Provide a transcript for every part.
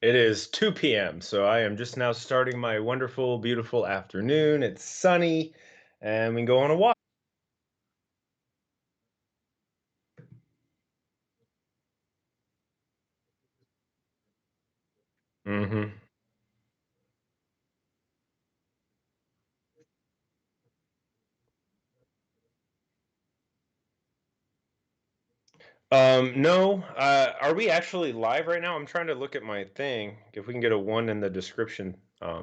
It is 2 p.m., so I am just now starting my wonderful, beautiful afternoon. It's sunny, and we can go on a walk. hmm no, are we actually live right now? I'm trying to look at my thing. If we can get a one in the description. I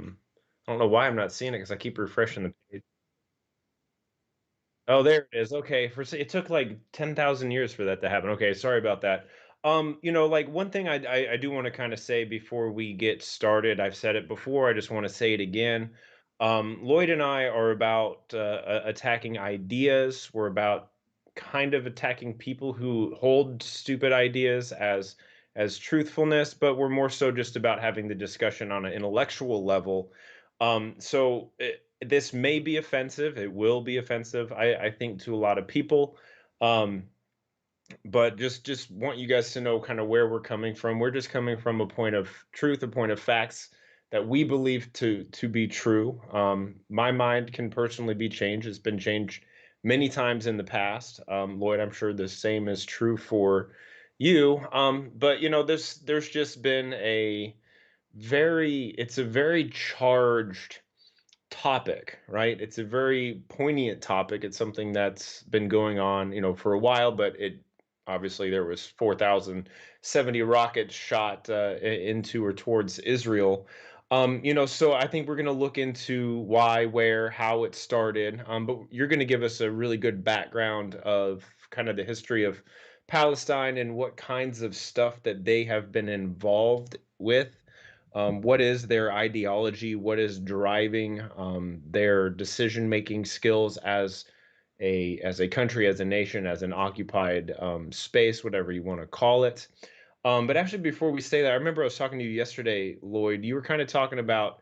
don't know why I'm not seeing it because I keep refreshing the page. Oh, there it is. Okay, it took like 10,000 years for that to happen. Okay, sorry about that. Like one thing I do want to kind of say before we get started. I've said it before. I just want to say it again. Lloyd and I are about attacking ideas. We're about kind of attacking people who hold stupid ideas as truthfulness, but we're more so just about having the discussion on an intellectual level. This may be offensive. It will be offensive, I think, to a lot of people. Um, but just want you guys to know kind of where we're coming from. We're just coming from a point of truth, a point of facts that we believe to be true. My mind can personally be changed. It's been changed many times in the past. Lloyd, I'm sure the same is true for you. But there's just been it's a very charged topic, right? It's a very poignant topic. It's something that's been going on, for a while, but it obviously there was 4,070 rockets shot into or towards Israel. So I think we're going to look into why, where, how it started. But you're going to give us a really good background of kind of the history of Palestine and what kinds of stuff that they have been involved with. What is their ideology? What is driving their decision-making skills as a country, as a nation, as an occupied space, whatever you want to call it. But actually, before we say that, I remember I was talking to you yesterday, Lloyd. You were kind of talking about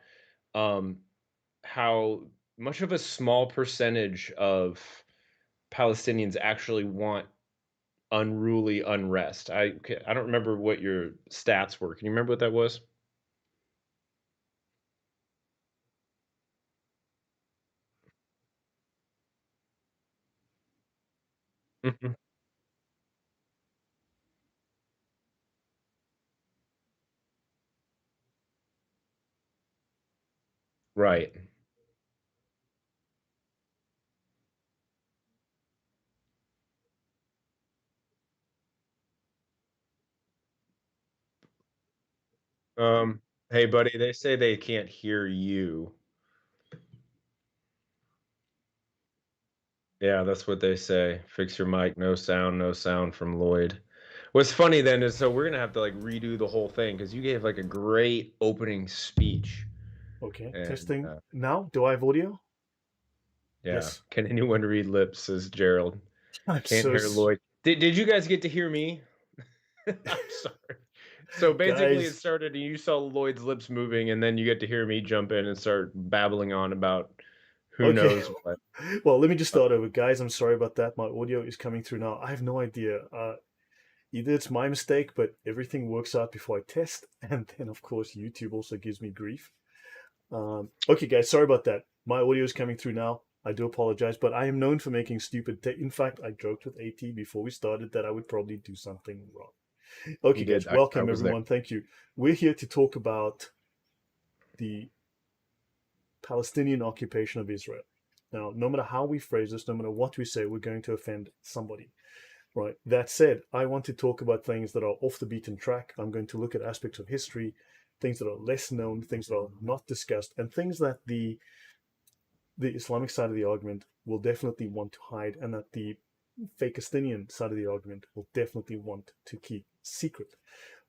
um, how much of a small percentage of Palestinians actually want unruly unrest. I don't remember what your stats were. Can you remember what that was? Mhm. Right. Hey buddy, they say they can't hear you. Yeah, that's what they say. Fix your mic, no sound from Lloyd. What's funny then is so we're gonna have to like redo the whole thing because you gave like a great opening speech. Okay, And testing now. Do I have audio? yeah, Yes. can anyone read lips, says Gerald. I'm Can't so hear Lloyd. Did you guys get to hear me? I'm sorry. So basically it guys. started and you saw Lloyd's lips moving and then you get to hear me jump in and start babbling on about who Okay. knows what. Well, let me just start over, guys. I'm sorry about that. My audio is coming through now. I have no idea. Either it's my mistake, but everything works out before I test, and then of course YouTube also gives me grief. Okay, guys, sorry about that. My audio is coming through now. I do apologize, but I am known for making stupid. In fact, I joked with AT before we started that I would probably do something wrong. Okay, You guys, did. I welcome was there. everyone. Thank you. We're here to talk about the Palestinian occupation of Israel. Now, no matter how we phrase this, no matter what we say, we're going to offend somebody, right? That said, I want to talk about things that are off the beaten track. I'm going to look at aspects of history, things that are less known, things that are not discussed, and things that the Islamic side of the argument will definitely want to hide, and that the Fakestinian side of the argument will definitely want to keep secret.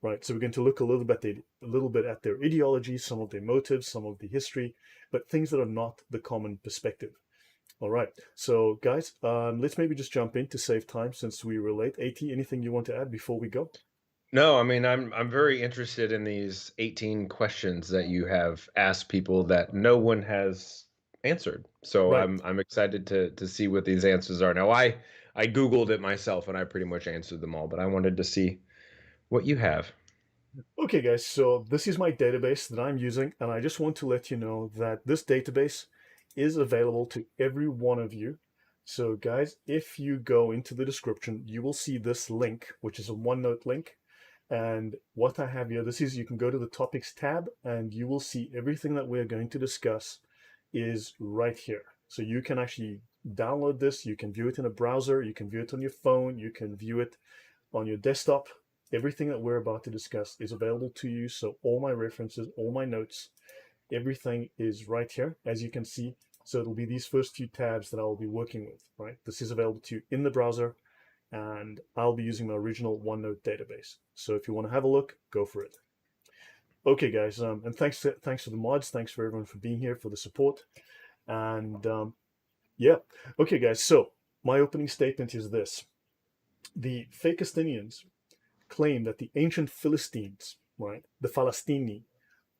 Right, so we're going to look a little bit at their ideology, some of their motives, some of the history, but things that are not the common perspective. All right, so guys, let's maybe just jump in to save time since we were late. At, anything you want to add before we go? No, I mean I'm very interested in these 18 questions that you have asked people that no one has answered. So Right. I'm excited to see what these answers are. Now I Googled it myself and I pretty much answered them all, but I wanted to see what you have. Okay, guys, so this is my database that I'm using, and I just want to let you know that this database is available to every one of you. So, guys, if you go into the description, you will see this link, which is a OneNote link. And what I have here, this is, you can go to the topics tab, and you will see everything that we're going to discuss is right here. So you can actually download this, you can view it in a browser, you can view it on your phone, you can view it on your desktop. Everything that we're about to discuss is available to you. So all my references, all my notes, everything is right here, as you can see. So it'll be these first few tabs that I'll be working with, right? This is available to you in the browser, and I'll be using my original OneNote database. So if you want to have a look, go for it. Okay, guys, and thanks for the mods. Thanks for everyone for being here, for the support. And yeah, okay, guys, so my opening statement is this. The Fakestinians claim that the ancient Philistines, right, the Palestini,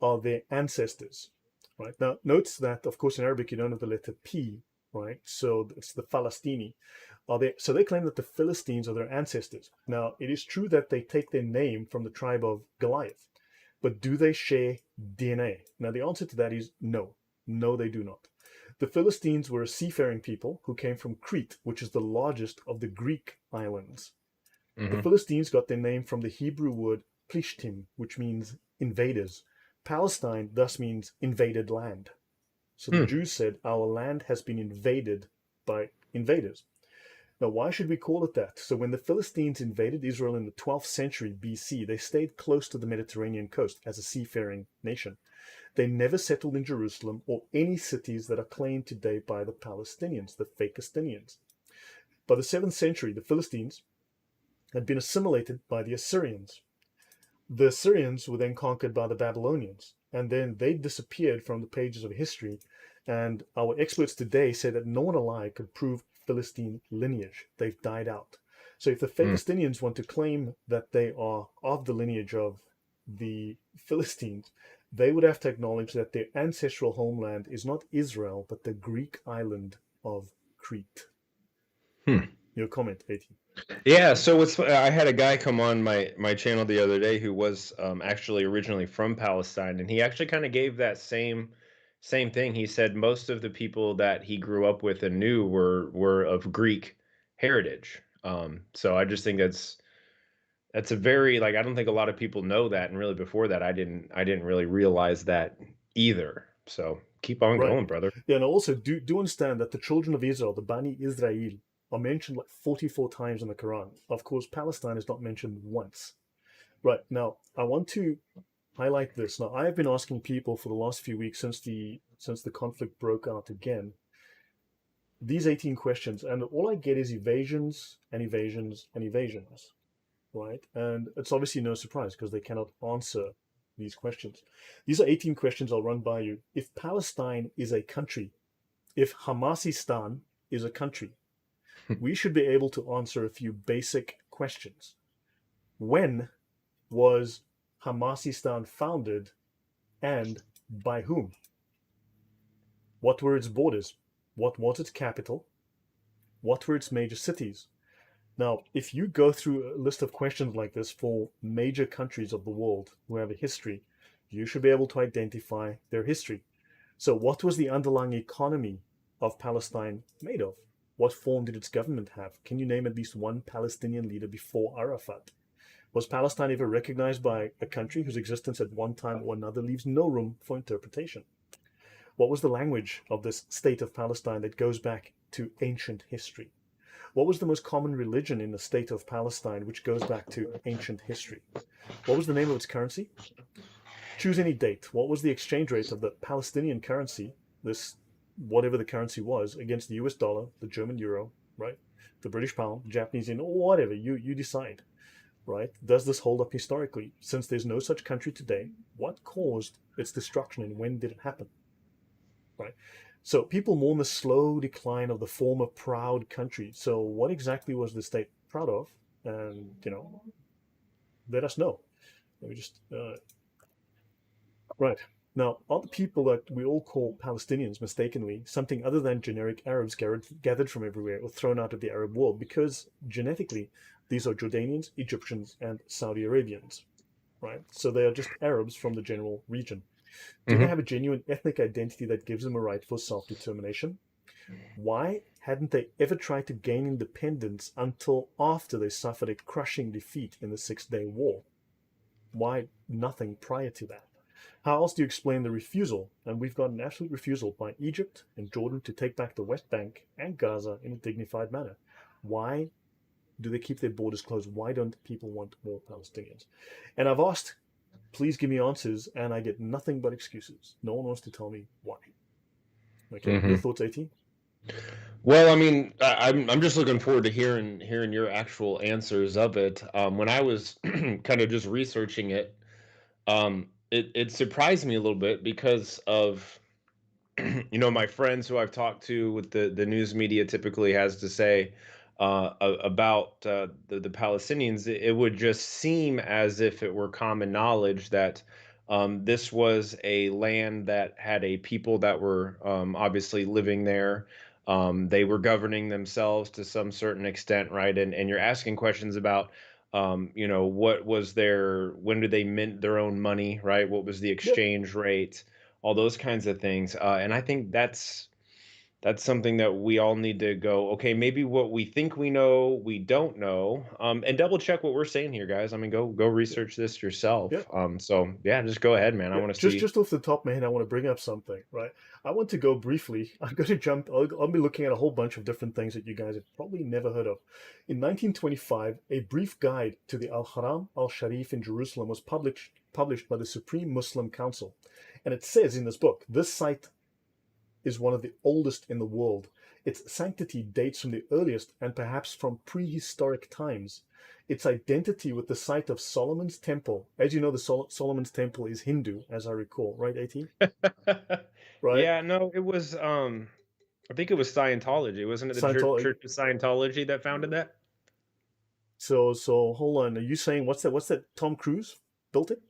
are their ancestors, right? Now, note that, of course, in Arabic, you don't have the letter P, right? So it's the Palestini. So they claim that the Philistines are their ancestors. Now, it is true that they take their name from the tribe of Goliath, but do they share DNA? Now, the answer to that is no. No, they do not. The Philistines were a seafaring people who came from Crete, which is the largest of the Greek islands. The Hmm. Philistines got their name from the Hebrew word Plishtim, which means invaders. Palestine thus means invaded land. So the Hmm. Jews said, our land has been invaded by invaders. Now, why should we call it that? So when the Philistines invaded Israel in the 12th century BC, they stayed close to the Mediterranean coast as a seafaring nation. They never settled in Jerusalem or any cities that are claimed today by the Palestinians, the Fakestinians. By the 7th century, the Philistines had been assimilated by the Assyrians. The Assyrians were then conquered by the Babylonians, and then they disappeared from the pages of history. And our experts today say that no one alive could prove Philistine lineage. They've died out. So if the Hmm. Fakestinians want to claim that they are of the lineage of the Philistines, they would have to acknowledge that their ancestral homeland is not Israel, but the Greek island of Crete. Hmm. Your comment, AT. Yeah, so I had a guy come on my channel the other day who was actually originally from Palestine, and he actually kind of gave that same thing. He said most of the people that he grew up with and knew were of Greek heritage. So I just think that's a very like I don't think a lot of people know that, and really before that I didn't really realize that either. So keep on Right. going, brother. Yeah, and also do understand that the children of Israel, the Bani Israel, are mentioned like 44 times in the Quran. Of course, Palestine is not mentioned once. Right. Now, I want to highlight this. Now, I have been asking people for the last few weeks since the conflict broke out again, these 18 questions, and all I get is evasions and evasions and evasions, right? And it's obviously no surprise because they cannot answer these questions. These are 18 questions I'll run by you. If Palestine is a country, if Hamasistan is a country, we should be able to answer a few basic questions. When was Hamasistan founded and by whom? What were its borders? What was its capital? What were its major cities? Now, if you go through a list of questions like this for major countries of the world who have a history, you should be able to identify their history. So, what was the underlying economy of Palestine made of? What form did its government have? Can you name at least one Palestinian leader before Arafat? Was Palestine ever recognized by a country whose existence at one time or another leaves no room for interpretation? What was the language of this state of Palestine that goes back to ancient history? What was the most common religion in the state of Palestine, which goes back to ancient history? What was the name of its currency? Choose any date. What was the exchange rate of the Palestinian currency, this whatever the currency was, against the US dollar, the German euro, right? The British pound, the Japanese yen, or whatever, you decide, right? Does this hold up historically? Since there's no such country today, what caused its destruction and when did it happen? Right? So people mourn the slow decline of the former proud country. So what exactly was the state proud of? And let us know. Let me just right. Now, are the people that we all call Palestinians mistakenly something other than generic Arabs gathered from everywhere or thrown out of the Arab world? Because genetically, these are Jordanians, Egyptians, and Saudi Arabians. right? So they are just Arabs from the general region. Do they Hmm. have a genuine ethnic identity that gives them a right for self-determination? Why hadn't they ever tried to gain independence until after they suffered a crushing defeat in the Six-Day War? Why nothing prior to that? How else do you explain the refusal? And we've got an absolute refusal by Egypt and Jordan to take back the West Bank and Gaza in a dignified manner. Why do they keep their borders closed? Why don't people want more Palestinians? And I've asked, please give me answers, and I get nothing but excuses. No one wants to tell me why. Okay, your Hmm. thoughts, AT? Well, I mean, I'm just looking forward to hearing your actual answers of it. When I was kind of just researching it, it surprised me a little bit because of my friends who I've talked to with the news media typically has to say about the Palestinians. It would just seem as if it were common knowledge that this was a land that had a people that were obviously living there. They were governing themselves to some certain extent, right? And you're asking questions about what was when did they mint their own money, right? What was the Yep. exchange rate? All those kinds of things. And I think that's something that we all need to go, okay, maybe what we think we know, we don't know. And double check what we're saying here, guys. I mean, go Yep. research this yourself. Yep. So yeah, just go ahead, man. I Yeah, want to just see. just off the top of my head, I want to bring up something, right? I want to go briefly. I'm going to jump. I'll be looking at a whole bunch of different things that you guys have probably never heard of. In 1925, a brief guide to the Al-Haram al-Sharif in Jerusalem was published by the Supreme Muslim Council, and it says in this book, this site is one of the oldest in the world. Its sanctity dates from the earliest and perhaps from prehistoric times. Its identity with the site of Solomon's Temple, as you know, the Solomon's Temple is Hindu, as I recall, right, AT? Right? Yeah, no, it was I think it was Scientology, wasn't it the Scientology. Church of Scientology that founded that? So hold on. Are you saying what's that? What's that? Tom Cruise built it?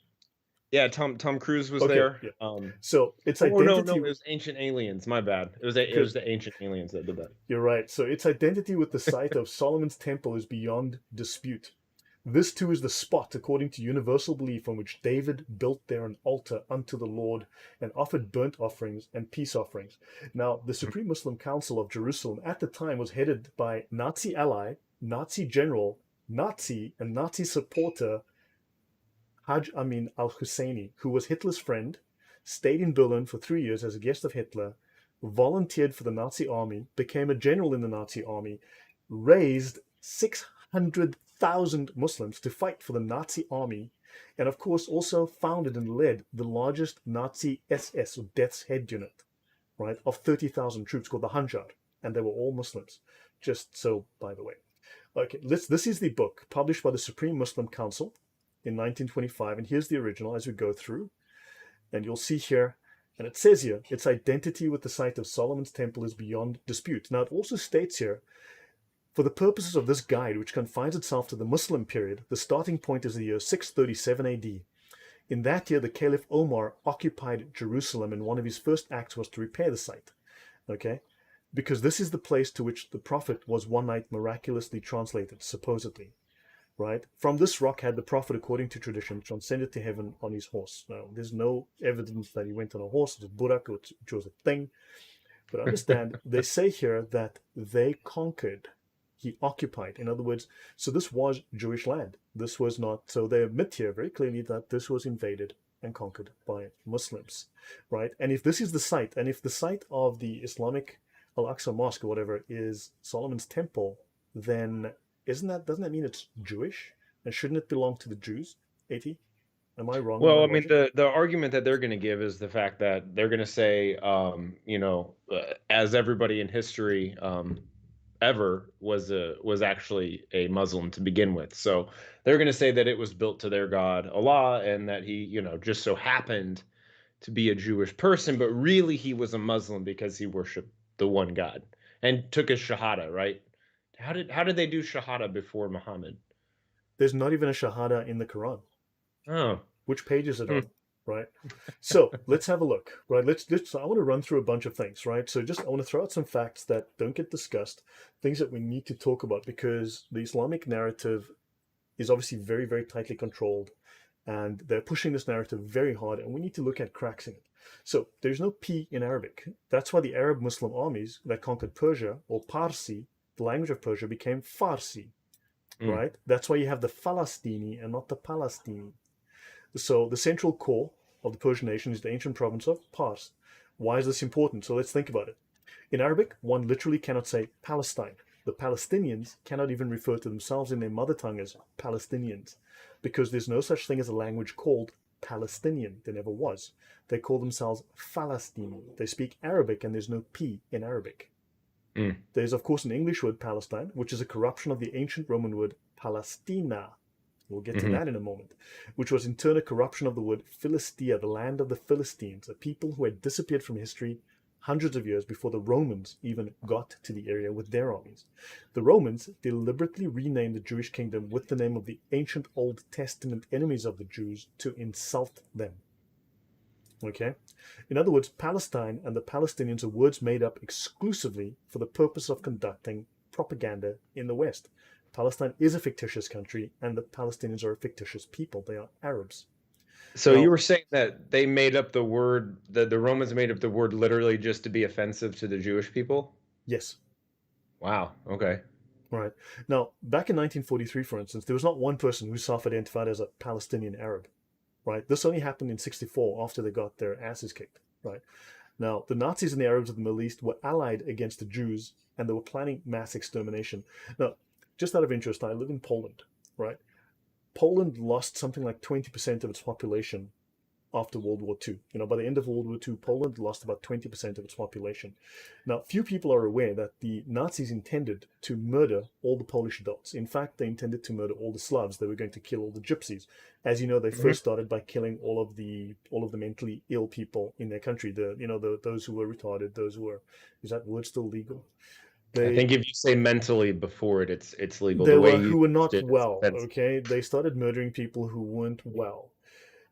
Yeah, Tom Cruise was Okay, there. yeah. So its Oh no, identity. it was Ancient Aliens. My bad. It Good. was the Ancient Aliens that did that. You're right. So its identity with the site of Solomon's Temple is beyond dispute. This too is the spot, according to universal belief, on which David built there an altar unto the Lord and offered burnt offerings and peace offerings. Now, the Supreme Muslim Council of Jerusalem at the time was headed by Nazi ally, Nazi general, Nazi and Nazi supporter Haj Amin al-Husseini, who was Hitler's friend, stayed in Berlin for 3 years as a guest of Hitler, volunteered for the Nazi army, became a general in the Nazi army, raised 600,000 Muslims to fight for the Nazi army, and of course also founded and led the largest Nazi SS, or Death's Head unit, right, of 30,000 troops called the Hanjar, and they were all Muslims. Just so, by the way. Okay, this is the book published by the Supreme Muslim Council in 1925, and here's the original as we go through, and you'll see here, and it says here, its identity with the site of Solomon's Temple is beyond dispute. Now, it also states here, for the purposes of this guide, which confines itself to the Muslim period, the starting point is the year 637 AD. In that year, the Caliph Omar occupied Jerusalem, and one of his first acts was to repair the site. Okay? Because this is the place to which the Prophet was one night miraculously translated, supposedly. Right? From this rock had the Prophet, according to tradition, transcended to heaven on his horse. Now, there's no evidence that he went on a horse, it was Burak, which was a thing. But understand, they say here that they conquered, he occupied. In other words, so this was Jewish land. This was not, so they admit here very clearly that this was invaded and conquered by Muslims, right? And if this is the site, and if the site of the Islamic Al-Aqsa Mosque or whatever is Solomon's Temple, then doesn't that mean it's Jewish? And shouldn't it belong to the Jews? AT? Am I wrong in my Well, I mean, logic? the argument that they're going to give is the fact that they're going to say, as everybody in history ever was actually a Muslim to begin with. So they're going to say that it was built to their god Allah, and that he, just so happened to be a Jewish person, but really he was a Muslim because he worshipped the one God and took his shahada, right? How did they do shahada before Muhammad? There's not even a Shahada in the Quran. Oh. Which page is it Hmm. on? Right. So let's have a look. Right. I want to run through a bunch of things. Right. So I want to throw out some facts that don't get discussed, things that we need to talk about because the Islamic narrative is obviously very, very tightly controlled. And they're pushing this narrative very hard, and we need to look at cracks in it. So there's no P in Arabic. That's why the Arab Muslim armies that conquered Persia, or Parsi, the language of Persia, became Farsi, Mm. right? That's why you have the Falastini and not the Palestini. So the central core of the Persian nation is the ancient province of Pars. Why is this important? So let's think about it. In Arabic, one literally cannot say Palestine. The Palestinians cannot even refer to themselves in their mother tongue as Palestinians, because there's no such thing as a language called Palestinian. There never was. They call themselves Falastini. They speak Arabic, and there's no P in Arabic. Mm. There's, of course, an English word, Palestine, which is a corruption of the ancient Roman word Palestina. We'll get to that in a moment, which was in turn a corruption of the word Philistia, the land of the Philistines, a people who had disappeared from history hundreds of years before the Romans even got to the area with their armies. The Romans deliberately renamed the Jewish kingdom with the name of the ancient Old Testament enemies of the Jews to insult them. Okay? In other words, Palestine and the Palestinians are words made up exclusively for the purpose of conducting propaganda in the West. Palestine is a fictitious country, and the Palestinians are a fictitious people. They are Arabs. So Now, you were saying that they made up the word, the Romans made up the word literally just to be offensive to the Jewish people? yes. Wow. Okay. Right. Now, back in 1943, for instance, there was not one person who self-identified as a Palestinian Arab. Right. This only happened in 1964 after they got their asses kicked. Right. Now, the Nazis and the Arabs of the Middle East were allied against the Jews, and they were planning mass extermination. Now, just out of interest, I live in Poland. Right. Poland lost something like 20% of its population after World War II. By the end of World War II, Poland lost about 20% of its population. Now, few people are aware that the Nazis intended to murder all the Polish adults. In fact, they intended to murder all the Slavs. They were going to kill all the gypsies. As you know, they first started by killing all of the mentally ill people in their country. Those who were retarded, those who were, is that word still legal? I think if you say mentally before it, it's legal. They The way were you who were used not it is well. offensive. Okay, they started murdering people who weren't well.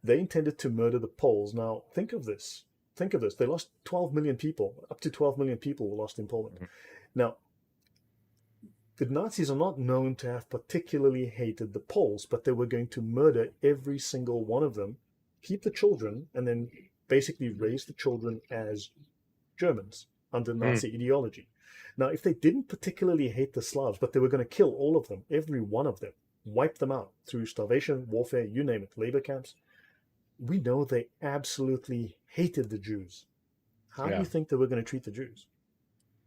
They intended to murder the Poles. Now, think of this. Think of this. They lost 12 million people. Up to 12 million people were lost in Poland. Now, the Nazis are not known to have particularly hated the Poles, but they were going to murder every single one of them, keep the children, and then basically raise the children as Germans under Mm. Nazi ideology. Now, if they didn't particularly hate the Slavs, but they were going to kill all of them, every one of them, wipe them out through starvation, warfare, you name it, labor camps, we know they absolutely hated the Jews. How do you Yeah. think they were going to treat the Jews?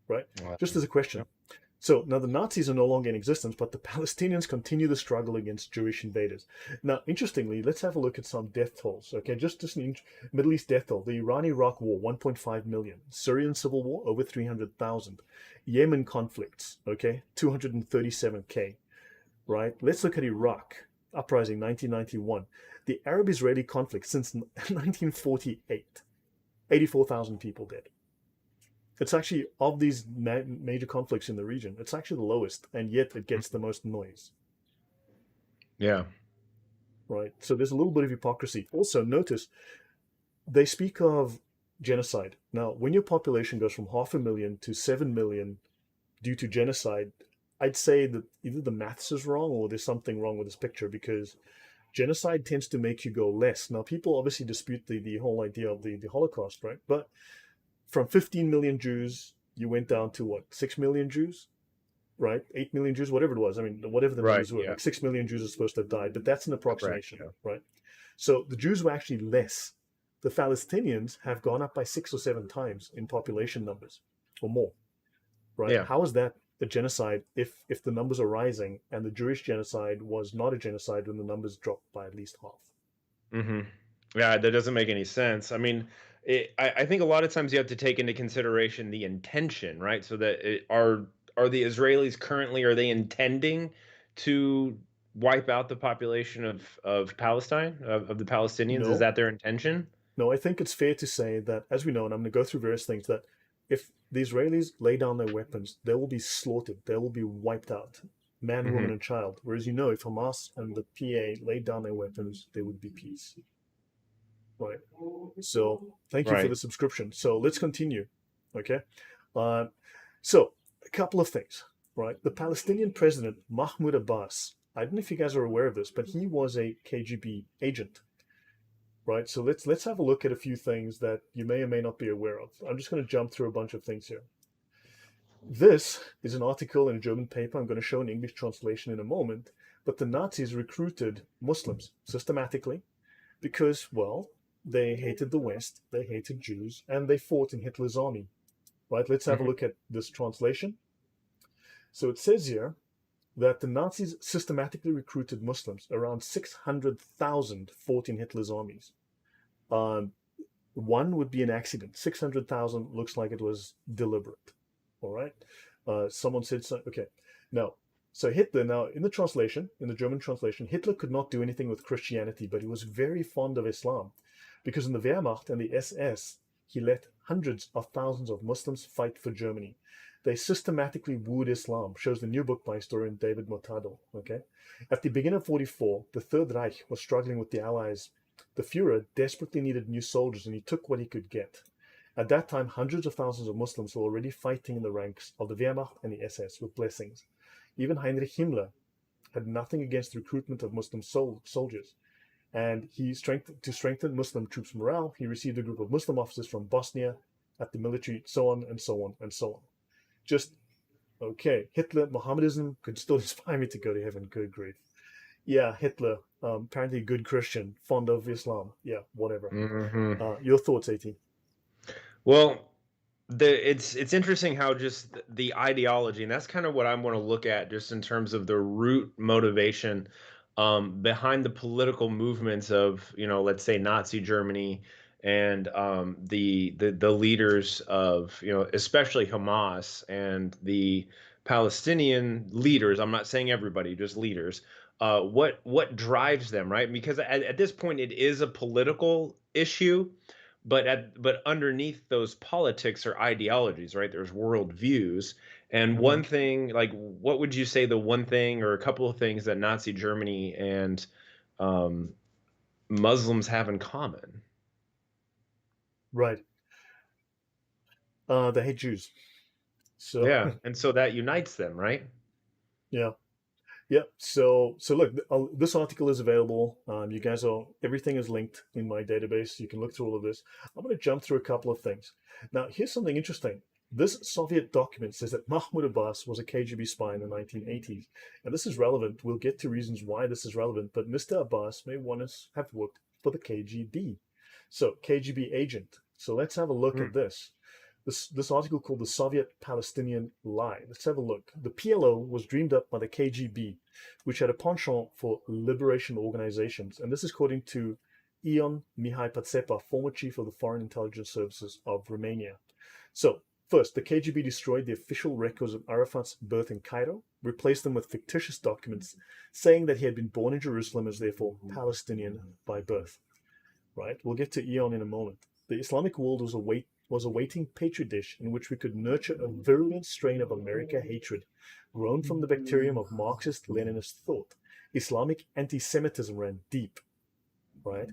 Right? Well, Just as a question. yeah. So now the Nazis are no longer in existence, but the Palestinians continue the struggle against Jewish invaders. Now, interestingly, let's have a look at some death tolls. Okay, just an Middle East death toll. The Iran-Iraq war, 1.5 million. Syrian civil war, over 300,000. Yemen conflicts, okay, 237K. Right? Let's look at Iraq, uprising 1991. The Arab-Israeli conflict since 1948, 84,000 people dead. It's actually, of these major conflicts in the region, it's actually the lowest, and yet it gets the most noise. Yeah. Right? So there's a little bit of hypocrisy. Also, notice they speak of genocide. Now, when your population goes from 500,000 to 7 million due to genocide, I'd say that either the maths is wrong or there's something wrong with this picture, because genocide tends to make you go less. Now, people obviously dispute the whole idea of the Holocaust, right? But from 15 million Jews, you went down to what, 6 million Jews, right? 8 million Jews, whatever it was. I mean, whatever the Right. numbers were, Yeah. like 6 million Jews are supposed to have died, but that's an Correct. approximation, Yeah. right? So the Jews were actually less. The Palestinians have gone up by 6 or 7 times in population numbers or more, right? Yeah. How is that a genocide if the numbers are rising, and the Jewish genocide was not a genocide when the numbers dropped by at least half? Hmm. Yeah, that doesn't make any sense. I mean, I think a lot of times you have to take into consideration the intention, right? So that are the Israelis currently, are they intending to wipe out the population of Palestine, of the Palestinians? Is No, that their intention? no, I think it's fair to say that, as we know, and I'm going to go through various things, that if the Israelis lay down their weapons, they will be slaughtered. They will be wiped out, man, Hmm. woman, and child. Whereas, if Hamas and the PA laid down their weapons, there would be peace. Right. So thank you for Right. the subscription. So let's continue. Okay. So a couple of things. Right. The Palestinian president, Mahmoud Abbas, I don't know if you guys are aware of this, but he was a KGB agent. right? So let's have a look at a few things that you may or may not be aware of. I'm just going to jump through a bunch of things here. This is an article in a German paper. I'm going to show an English translation in a moment. But the Nazis recruited Muslims systematically because, well, they hated the West, they hated Jews, and they fought in Hitler's army. Right? Let's have a Mhm. look at this translation. So it says here that the Nazis systematically recruited Muslims. Around 600,000 fought in Hitler's armies. One would be an accident. 600,000 looks like it was deliberate. All right. Someone said so. Okay. Now, so Hitler, now in the translation, in the German translation, Hitler could not do anything with Christianity, but he was very fond of Islam because in the Wehrmacht and the SS, he let hundreds of thousands of Muslims fight for Germany. They systematically wooed Islam, shows the new book by historian David Mortado. Okay. At the beginning of 44, the Third Reich was struggling with the Allies. The Fuhrer desperately needed new soldiers, and he took what he could get. At that time, hundreds of thousands of Muslims were already fighting in the ranks of the Wehrmacht and the SS with blessings. Even Heinrich Himmler had nothing against the recruitment of Muslim soldiers. And to strengthen Muslim troops' morale, he received a group of Muslim officers from Bosnia at the military, so on and so on and so on. Just, okay, Hitler, Mohammedanism could still inspire me to go to heaven, good grief. Yeah, Hitler, apparently a good Christian, fond of Islam. Yeah, whatever. Mhm. Your thoughts, AT? Well, it's interesting how just the ideology, and that's kind of what I want to look at, just in terms of the root motivation behind the political movements of, let's say Nazi Germany and the leaders of, especially Hamas and the Palestinian leaders. I'm not saying everybody, just leaders. What drives them, right? Because at this point, it is a political issue, but underneath those politics are ideologies, right? There's worldviews. And Mm-hmm. one thing, like, what would you say the one thing or a couple of things that Nazi Germany and um, Muslims have in common? Right. They hate Jews. So Yeah, and so that unites them, right? yeah, yeah. So look, this article is available. You guys are everything is linked in my database. You can look through all of this. I'm going to jump through a couple of things. Now, here's something interesting. This Soviet document says that Mahmoud Abbas was a KGB spy in the 1980s, and this is relevant. We'll get to reasons why this is relevant, but Mr. Abbas may want to have worked for the KGB. So KGB agent. So let's have a look Hmm. at this. This article called The Soviet Palestinian Lie. Let's have a look. The PLO was dreamed up by the KGB, which had a penchant for liberation organizations. And this is according to Ion Mihai Patsepa, former chief of the Foreign Intelligence Services of Romania. So, first, the KGB destroyed the official records of Arafat's birth in Cairo, replaced them with fictitious documents saying that he had been born in Jerusalem and is therefore Palestinian by birth. Right? We'll get to Eon in a moment. The Islamic world was awaiting petri dish in which we could nurture a virulent strain of America hatred, grown from the bacterium of Marxist-Leninist thought. Islamic anti-Semitism ran deep, right?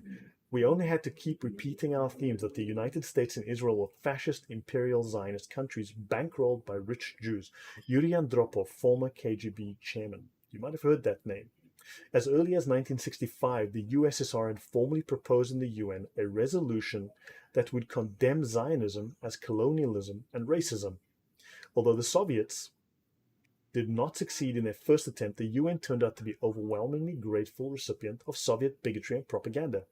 We only had to keep repeating our themes that the United States and Israel were fascist, imperial Zionist countries bankrolled by rich Jews. Yuri Andropov, former KGB chairman. You might have heard that name. As early as 1965, the USSR had formally proposed in the UN a resolution that would condemn Zionism as colonialism and racism. Although the Soviets did not succeed in their first attempt, the UN turned out to be overwhelmingly grateful recipient of Soviet bigotry and propaganda.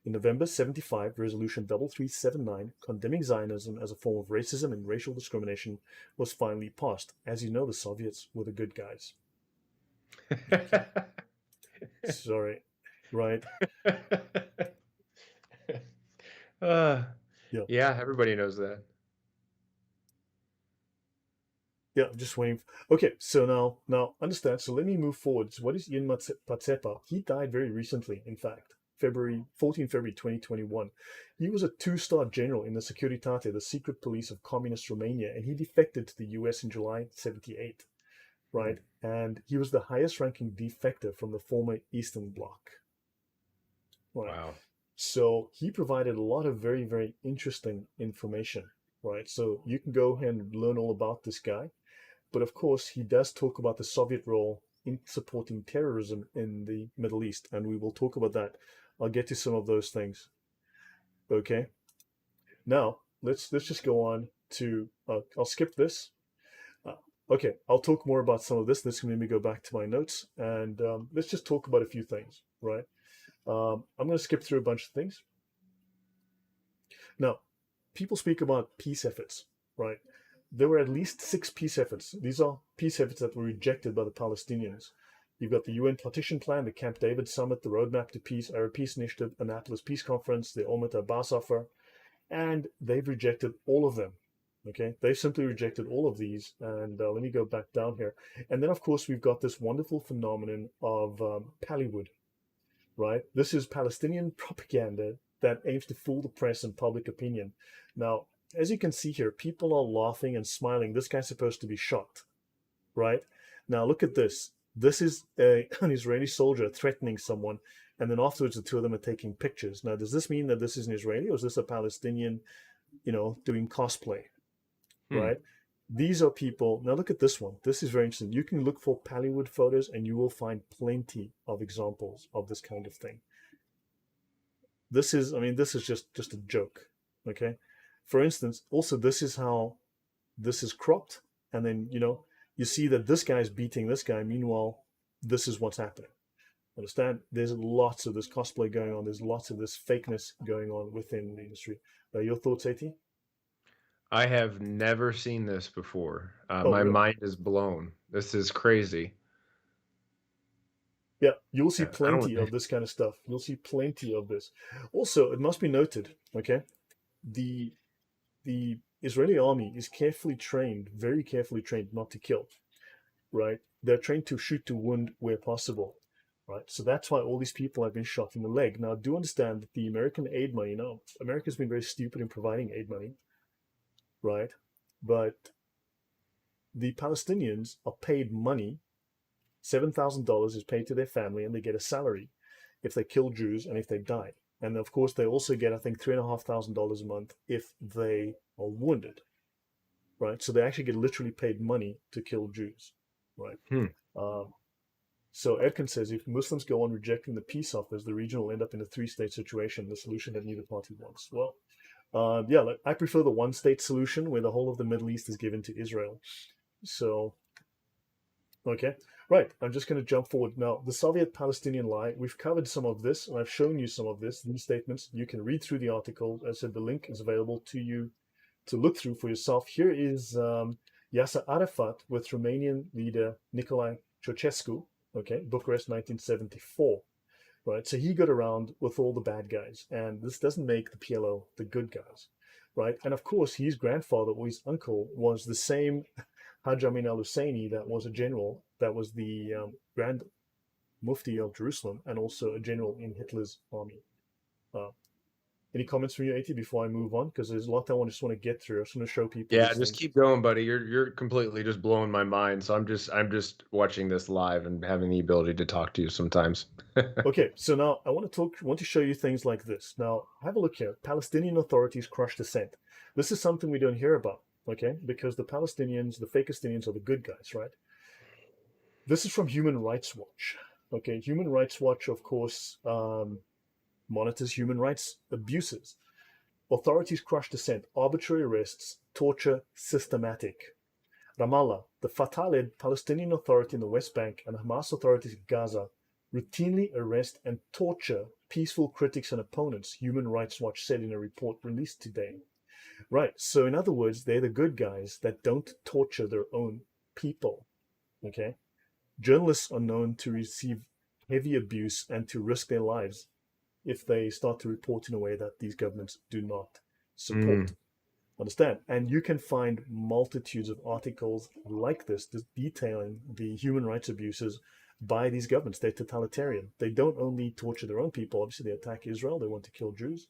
In November 75, Resolution 3379, condemning Zionism as a form of racism and racial discrimination, was finally passed. As you know, the Soviets were the good guys. Okay. Sorry. Right. uh, Yeah. yeah, everybody knows that. Yeah, I'm just waiting. Okay, so now understand. So let me move forward. So what is Ian Patsepa? He died very recently, in fact, February 2021. He was a two-star general in the Securitate, the secret police of communist Romania, and he defected to the US in July 78, right? And he was the highest-ranking defector from the former Eastern Bloc, right? Wow. So he provided a lot of very, very interesting information, right? So you can go ahead and learn all about this guy. But of course, he does talk about the Soviet role in supporting terrorism in the Middle East, and we will talk about that. I'll get to some of those things. Okay. Now let's just go on to. I'll skip this. Uh, okay, I'll talk more about some of this. This can make me go back to my notes, and let's just talk about a few things, right? I'm going to skip through a bunch of things. Now, people speak about peace efforts, right? There were at least 6 peace efforts. These are peace efforts that were rejected by the Palestinians. You've got the UN Partition Plan, the Camp David Summit, the Roadmap to Peace, Arab Peace Initiative, Annapolis Peace Conference, the Olmert Abbas Offer, and they've rejected all of them. Okay, they've simply rejected all of these. And let me go back down here. And then, of course, we've got this wonderful phenomenon of Pallywood, right? This is Palestinian propaganda that aims to fool the press and public opinion. Now, as you can see here, people are laughing and smiling. This guy's supposed to be shot, right? Now, look at this. This is an Israeli soldier threatening someone, and then afterwards the two of them are taking pictures. Now, does this mean that this is an Israeli, or is this a Palestinian, doing cosplay, Hmm. right? These are people. Now, look at this one. This is very interesting. You can look for Pallywood photos, and you will find plenty of examples of this kind of thing. This is, I mean, this is just a joke, okay? For instance, also this is how this is cropped, and then you see that this guy's beating this guy. Meanwhile, this is what's happening. Understand? There's lots of this cosplay going on. There's lots of this fakeness going on within the industry. Your thoughts, AT? I have never seen this before. Oh, My really? mind is blown. This is crazy. Yeah, you'll see Yeah, I don't. plenty of this kind of stuff. You'll see plenty of this. Also, it must be noted, okay, the the Israeli army is carefully trained, very carefully trained not to kill, right? They're trained to shoot to wound where possible, right? So that's why all these people have been shot in the leg. Now, do understand that the American aid money, America's been very stupid in providing aid money, right? But the Palestinians are paid money. $7,000 is paid to their family, and they get a salary if they kill Jews and if they die. And of course, they also get, I think, $3,500 a month if they are wounded, right? So they actually get literally paid money to kill Jews, right? Hmm. Um, so Edkin says if Muslims go on rejecting the peace offers, the region will end up in a three-state situation, the solution that neither party wants. Well, yeah, I prefer the one-state solution where the whole of the Middle East is given to Israel. So, okay, right. I'm just going to jump forward now. The Soviet-Palestinian lie. We've covered some of this, and I've shown you some of this. These statements. You can read through the article. As I said, the link is available to you to look through for yourself. Here is Yasser Arafat with Romanian leader Nicolae Ceausescu. Okay, Bucharest, 1974. Right, so he got around with all the bad guys, and this doesn't make the PLO the good guys, right? And of course, his grandfather or his uncle was the same Haj Amin al-Husseini that was a general, that was the Grand Mufti of Jerusalem, and also a general in Hitler's army. Uh, any comments from you, AT, before I move on? Because there's a lot I just want to get through. I just want to show people Yeah, these just things. keep going, buddy. You're completely just blowing my mind. So I'm just watching this live and having the ability to talk to you sometimes. Okay, so now I want to show you things like this. Now, have a look here. Palestinian authorities crush dissent. This is something we don't hear about, okay? Because the Palestinians, the Fakestinians, are the good guys, right? This is from Human Rights Watch. Okay, Human Rights Watch, of course, monitors human rights abuses. Authorities crush dissent, arbitrary arrests, torture, systematic. Ramallah, the Fatah-led Palestinian Authority in the West Bank and Hamas authorities in Gaza routinely arrest and torture peaceful critics and opponents, Human Rights Watch said in a report released today. Right, so in other words, they're the good guys that don't torture their own people, okay? Journalists are known to receive heavy abuse and to risk their lives if they start to report in a way that these governments do not support. Mm. Understand? And you can find multitudes of articles like this detailing the human rights abuses by these governments. They're totalitarian. They don't only torture their own people. Obviously, they attack Israel. They want to kill Jews,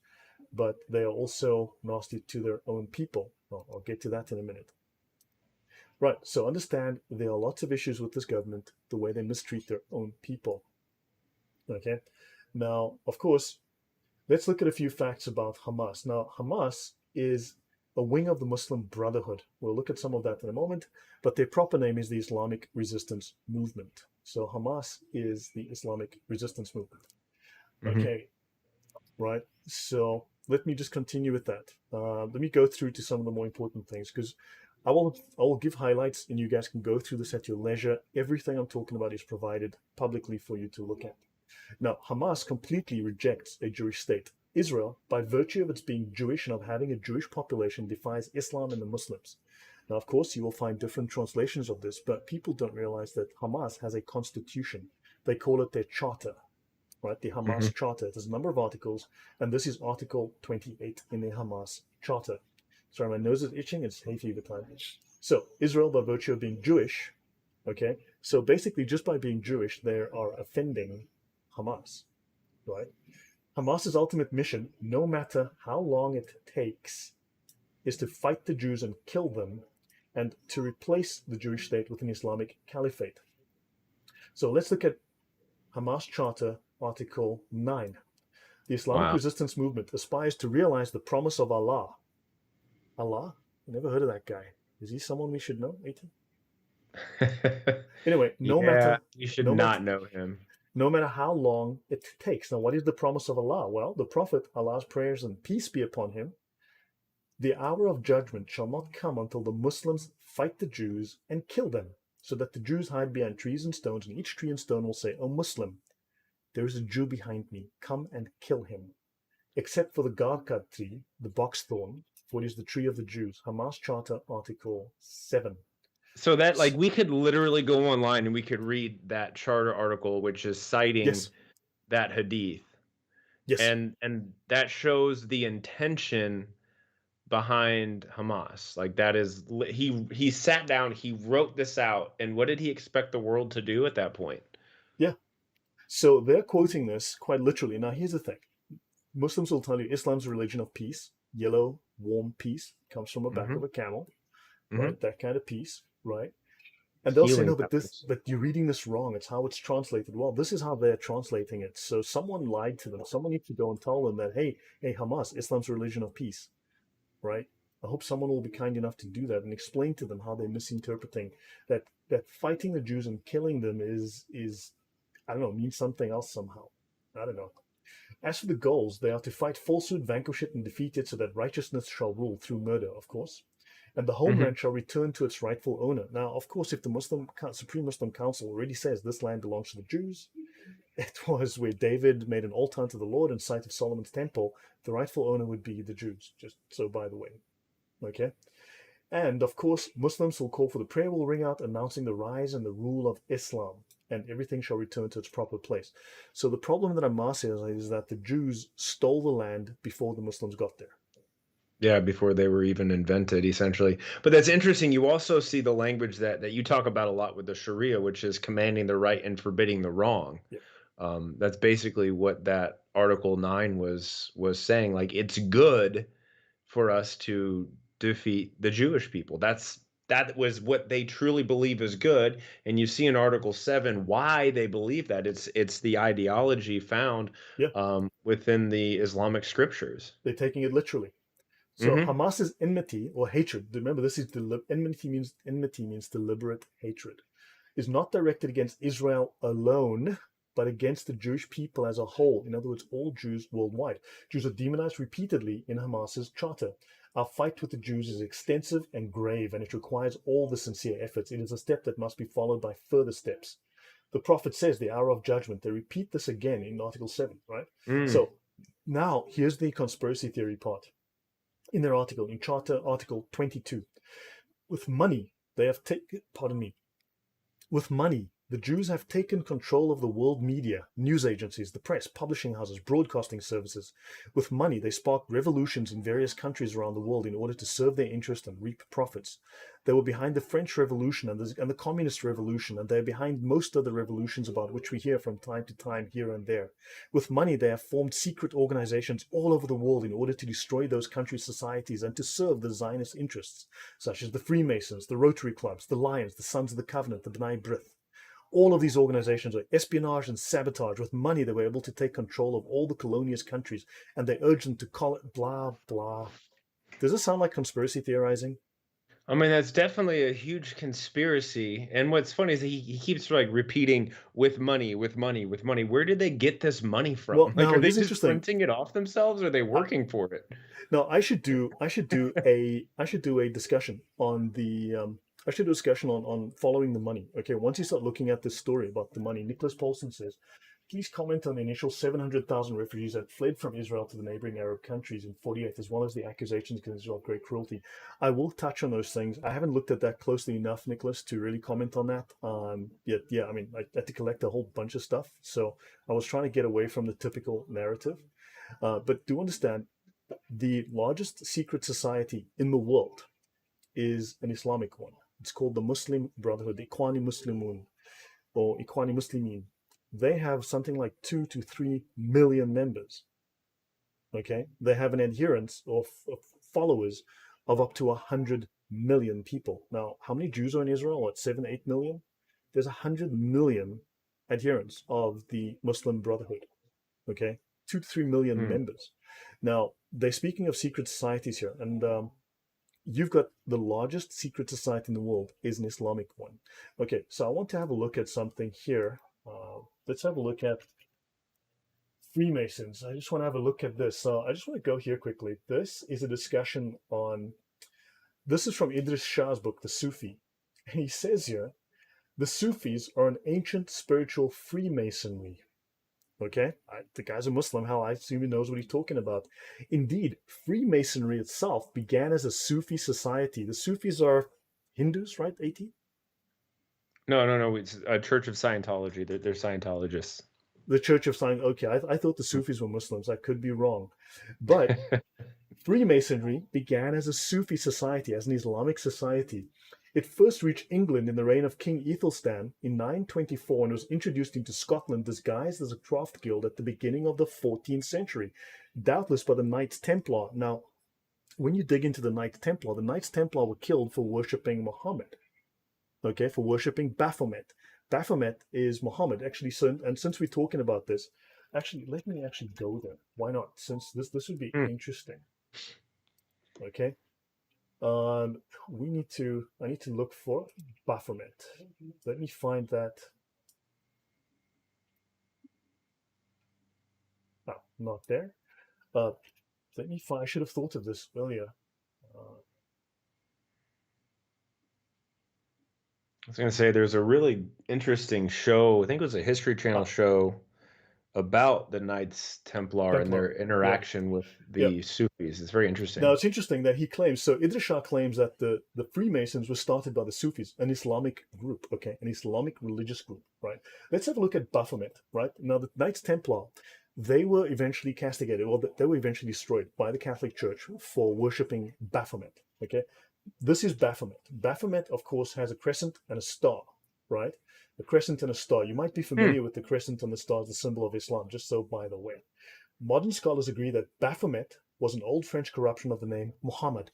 but they are also nasty to their own people. I'll get to that in a minute. Right. So understand there are lots of issues with this government, the way they mistreat their own people. Okay. Now, of course, let's look at a few facts about Hamas. Now, Hamas is a wing of the Muslim Brotherhood. We'll look at some of that in a moment, but their proper name is the Islamic Resistance Movement. So Hamas is the Islamic Resistance Movement. Hmm. Okay, right? So let me just continue with that. Let me go through to some of the more important things, because I will give highlights and you guys can go through this at your leisure. Everything I'm talking about is provided publicly for you to look at. Now, Hamas completely rejects a Jewish state. Israel, by virtue of its being Jewish and of having a Jewish population, defies Islam and the Muslims. Now, of course, you will find different translations of this, but people don't realize that Hamas has a constitution. They call it their charter, right? The Hmm. Hamas Charter. There's a number of articles, and this is Article 28 in the Hamas Charter. Sorry, my nose is itching. It's hay fever time. So, Israel, by virtue of being Jewish, okay, so basically, just by being Jewish, they are offending Hamas, right? Hamas's ultimate mission, no matter how long it takes, is to fight the Jews and kill them and to replace the Jewish state with an Islamic caliphate. So let's look at Hamas Charter, Article 9. The Islamic Wow. resistance movement aspires to realize the promise of Allah. Allah? Never heard of that guy. Is he someone we should know, Ethan? Anyway, no Yeah, matter, you should no matter, not know him. no matter how long it takes. Now, what is the promise of Allah? Well, the Prophet, Allah's prayers and peace be upon him, the hour of judgment shall not come until the Muslims fight the Jews and kill them, so that the Jews hide behind trees and stones, and each tree and stone will say, O Muslim, there is a Jew behind me, come and kill him. Except for the Garkat tree, the box thorn, for it is the tree of the Jews. Hamas Charter, Article 7. So that like we could literally go online and we could read that charter article, which is citing Yes, that hadith, yes, and that shows the intention behind Hamas. Like that is he sat down, he wrote this out, and what did he expect the world to do at that point? yeah. So they're quoting this quite literally. Now, here's the thing. Muslims will tell you Islam's a religion of peace. Yellow, warm peace comes from the back Hmm. of a camel, Hmm. right? That kind of peace, right? And they'll say, Healing no, peppers. but you're reading this wrong. It's how it's translated. Well, this is how they're translating it. So someone lied to them. Someone needs to go and tell them that, hey, Hamas, Islam's a religion of peace, right? I hope someone will be kind enough to do that and explain to them how they're misinterpreting that fighting the Jews and killing them is I don't know, means something else somehow. I don't know. As for the goals, they are to fight falsehood, vanquish it, and defeat it so that righteousness shall rule through murder, of course, and the Hmm. homeland shall return to its rightful owner. Now, of course, if the Supreme Muslim Council already says this land belongs to the Jews, it was where David made an altar unto the Lord in sight of Solomon's temple, the rightful owner would be the Jews, just so by the way. Okay? And of course, Muslims will call for the prayer will ring out announcing the rise and the rule of Islam, and everything shall return to its proper place. So the problem that Hamas is that the Jews stole the land before the Muslims got there. Yeah, before they were even invented, essentially. But that's interesting. You also see the language that you talk about a lot with the Sharia, which is commanding the right and forbidding the wrong. Yeah. That's basically what that Article 9 was saying. Like it's good for us to defeat the Jewish people. That was what they truly believe is good. And you see in Article 7 why they believe that. It's the ideology found Yeah. within the Islamic scriptures. They're taking it literally. So Hmm. Hamas's enmity or hatred, remember this is enmity means deliberate hatred, is not directed against Israel alone, but against the Jewish people as a whole. In other words, all Jews worldwide. Jews are demonized repeatedly in Hamas's charter. Our fight with the Jews is extensive and grave, and it requires all the sincere efforts. It is a step that must be followed by further steps. The prophet says the hour of judgment. They repeat this again in Article 7, right? Mm. So now here's the conspiracy theory part. In their article, in Charter Article 22, with money, they have taken, pardon me, with money, the Jews have taken control of the world media, news agencies, the press, publishing houses, broadcasting services. With money, they sparked revolutions in various countries around the world in order to serve their interest and reap profits. They were behind the French Revolution and the Communist Revolution, and they are behind most of the revolutions about which we hear from time to time here and there. With money, they have formed secret organizations all over the world in order to destroy those countries' societies and to serve the Zionist interests, such as the Freemasons, the Rotary Clubs, the Lions, the Sons of the Covenant, the B'nai B'rith. All of these organizations are espionage and sabotage. With money, they were able to take control of all the colonialist countries, and they urged them to call it blah, blah. Does this sound like conspiracy theorizing? I mean, that's definitely a huge conspiracy. And what's funny is he keeps like repeating with money, with money, with money. Where did they get this money Well, from? Like, now are they this is just interesting. printing it off themselves? Or are they working for it? No, I should do a discussion on the I should do a discussion on following the money. Okay, once you start looking at this story about the money, Nicholas Paulson says, please comment on the initial 700,000 refugees that fled from Israel to the neighboring Arab countries in 48, as well as the accusations against Israel of great cruelty. I will touch on those things. I haven't looked at that closely enough, Nicholas, to really comment on that. Yet, yeah, I mean, I had to collect a whole bunch of stuff, so I was trying to get away from the typical narrative. But do understand, the largest secret society in the world is an Islamic one. It's called the Muslim Brotherhood, Ikhwani Muslimun, or Ikhwani Muslimin. They have something like 2 to 3 million members. Okay, they have an adherence of followers of up to 100 million people. Now, how many Jews are in Israel? What, 7, 8 million? There's 100 million adherents of the Muslim Brotherhood. Okay, 2 to 3 million Hmm. members. Now, they're speaking of secret societies here, and you've got the largest secret society in the world is an Islamic one. Okay, so I want to have a look at something here. Let's have a look at Freemasons. I just want to have a look at this. So I just want to go here quickly. This is a discussion on, this is from Idris Shah's book, The Sufi. And he says here, the Sufis are an ancient spiritual Freemasonry. Okay, the guy's a Muslim. How I assume he knows what he's talking about. Indeed, Freemasonry itself began as a Sufi society. The Sufis are Hindus, right, AT? No, no, no. It's a Church of Scientology. They're Scientologists. The Church of Science. Okay, I thought the Sufis were Muslims. I could be wrong. But Freemasonry began as a Sufi society, as an Islamic society. It first reached England in the reign of King Ethelstan in 924 and was introduced into Scotland disguised as a craft guild at the beginning of the 14th century, doubtless by the Knights Templar. Now, when you dig into the Knights Templar were killed for worshipping Muhammad, okay, for worshipping Baphomet. Baphomet is Muhammad, actually. So, and since we're talking about this, actually, let me actually go there. Why not? Since this would be Hmm. interesting. Okay. I need to look for Baphomet. Let me find that. Oh, not there. Uh, let me find, I should have thought of this earlier. Uh, I was gonna say there's a really interesting show. I think it was a History Channel ah, show about the Knights Templar and Templar. their Yeah, interaction with yeah. the Sufis. It's very Now interesting. it's interesting that he claims, so Idris Shah claims that the Freemasons were started by the Sufis, an Islamic group, okay, an Islamic religious group, right? Let's have a look at Baphomet, right? Now the Knights Templar, they were eventually castigated, or they were eventually destroyed by the Catholic Church for worshipping Baphomet, okay? This is Baphomet. Baphomet, of course, has a crescent and a star, right? A crescent and a star. You might be Hmm. familiar with the crescent and the star as the symbol of Islam, just so by the way. Modern scholars agree that Baphomet was an Old French corruption of the name Muhammad,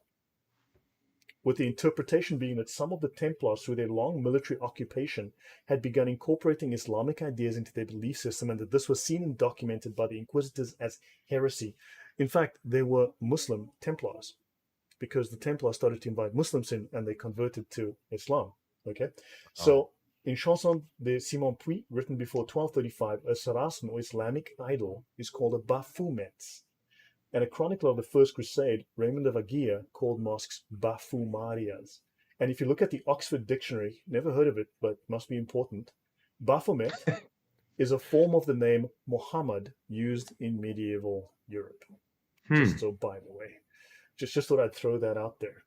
with the interpretation being that some of the Templars, through their long military occupation, had begun incorporating Islamic ideas into their belief system, and that this was seen and documented by the inquisitors as heresy. In fact, they were Muslim Templars, because the Templars started to invite Muslims in and they converted to Islam. Okay, Oh. so in Chanson de Simon Puy, written before 1235, a Saracen or Islamic idol is called a Baphomet. And a chronicler of the First Crusade, Raymond of Aguirre, called mosques Bafumarias. And if you look at the Oxford Dictionary, never heard of it, but must be important, Baphomet is a form of the name Muhammad used in medieval Europe. Just Hmm. so by the way, just thought I'd throw that out there.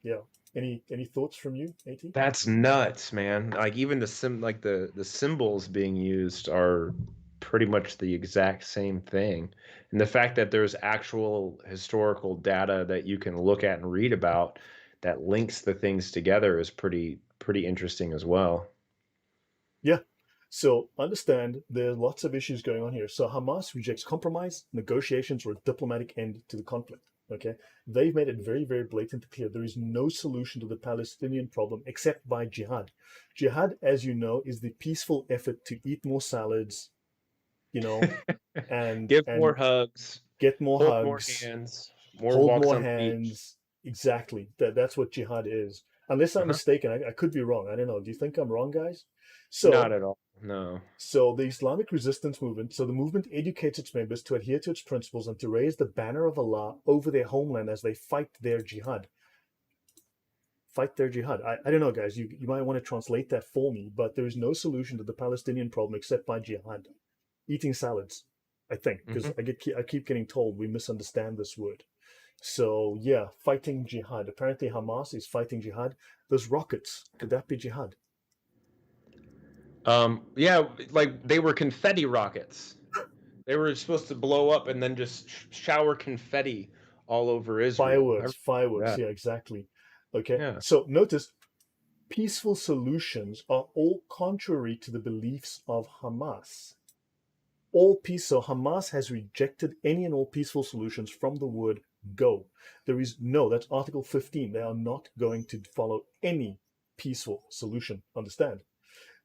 Yeah. Any thoughts from you, At? That's nuts, man. Like even like the symbols being used are pretty much the exact same thing. And the fact that there's actual historical data that you can look at and read about that links the things together is pretty interesting as well. Yeah. So understand there's lots of issues going on here. So Hamas rejects compromise, negotiations, or a diplomatic end to the conflict. Okay. They've made it very, very blatant clear there is no solution to the Palestinian problem except by jihad. Jihad, as you know, is the peaceful effort to eat more salads, you know, and Give more and hugs, get more hold more hugs, hands, more hold walks more on the beach. hands. Exactly. That's what jihad is. Unless I'm Uh-huh. mistaken, I could be wrong. I don't know. Do you think I'm wrong, guys? Not So, at all. No. so the Islamic resistance movement, so the movement educates its members to adhere to its principles and to raise the banner of Allah over their homeland as they fight their jihad. Fight their jihad. I don't know, guys. You might want to translate that for me, but there is no solution to the Palestinian problem except by jihad. Eating salads, I think, because Hmm. I keep getting told we misunderstand this word. So yeah, fighting jihad. Apparently Hamas is fighting jihad. There's rockets. Could that be jihad? Yeah, like they were confetti rockets. They were supposed to blow up and then just shower confetti all over Israel. I Fireworks, remember fireworks. that. Yeah, exactly. Okay. Yeah. So notice peaceful solutions are all contrary to the beliefs of Hamas. All peace. So Hamas has rejected any and all peaceful solutions from the word go. There is no, that's Article 15. They are not going to follow any peaceful solution. Understand?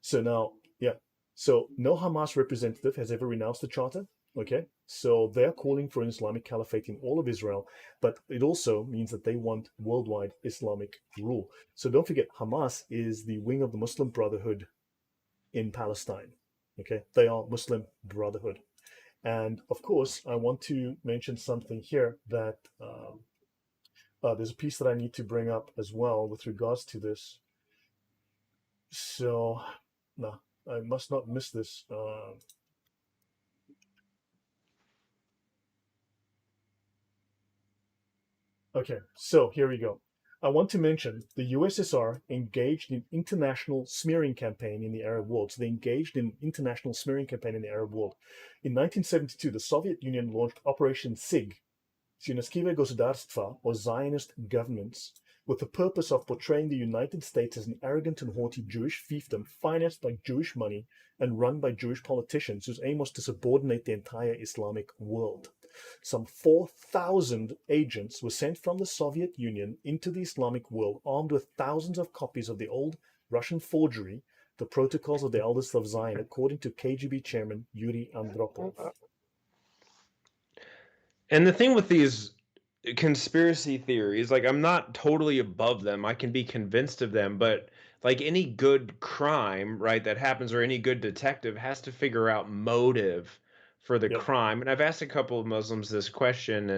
So now, yeah. So no Hamas representative has ever renounced the charter. Okay. So they're calling for an Islamic caliphate in all of Israel, but it also means that they want worldwide Islamic rule. So don't forget, Hamas is the wing of the Muslim Brotherhood in Palestine. Okay. They are Muslim Brotherhood. And of course, I want to mention something here that there's a piece that I need to bring up as well with regards to this. So, no, I must not miss this. Okay, so here we go. I want to mention the USSR engaged in international smearing campaign in the Arab world. So they engaged in international smearing campaign in the Arab world. In 1972, the Soviet Union launched Operation SIG, Zionistskive Gosdarstva, or Zionist governments, with the purpose of portraying the United States as an arrogant and haughty Jewish fiefdom financed by Jewish money and run by Jewish politicians whose aim was to subordinate the entire Islamic world. Some 4,000 agents were sent from the Soviet Union into the Islamic world armed with thousands of copies of the old Russian forgery, the Protocols of the Elders of Zion, according to KGB chairman Yuri Andropov. And the thing with these conspiracy theories, like I'm not totally above them. I can be convinced of them, but like any good crime, right, that happens or any good detective has to figure out motive for the Yep. crime. And I've asked a couple of Muslims this question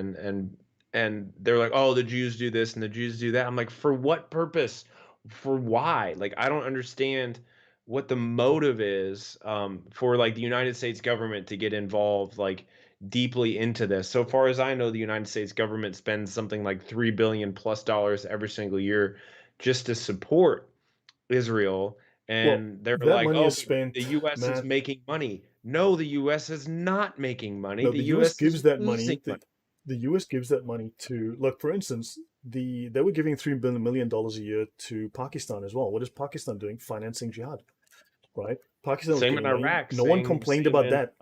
and they're like, "Oh, the Jews do this and the Jews do that." I'm like, "For what purpose? For why?" Like I don't understand what the motive is for like the United States government to get involved like deeply into this. So far as I know, the United States government spends something like $3 billion plus every single year just to support Israel. Well, And they're that like, money oh, is but the spent, US is man. making money. No, the US is not making money. No, The the US US is gives that losing money. money. The US gives that money to, look, for instance, they were giving $3 billion a year to Pakistan as well. What is Pakistan doing? Financing jihad, right? Pakistan was Same in getting money. Iraq, No one complained same about in that,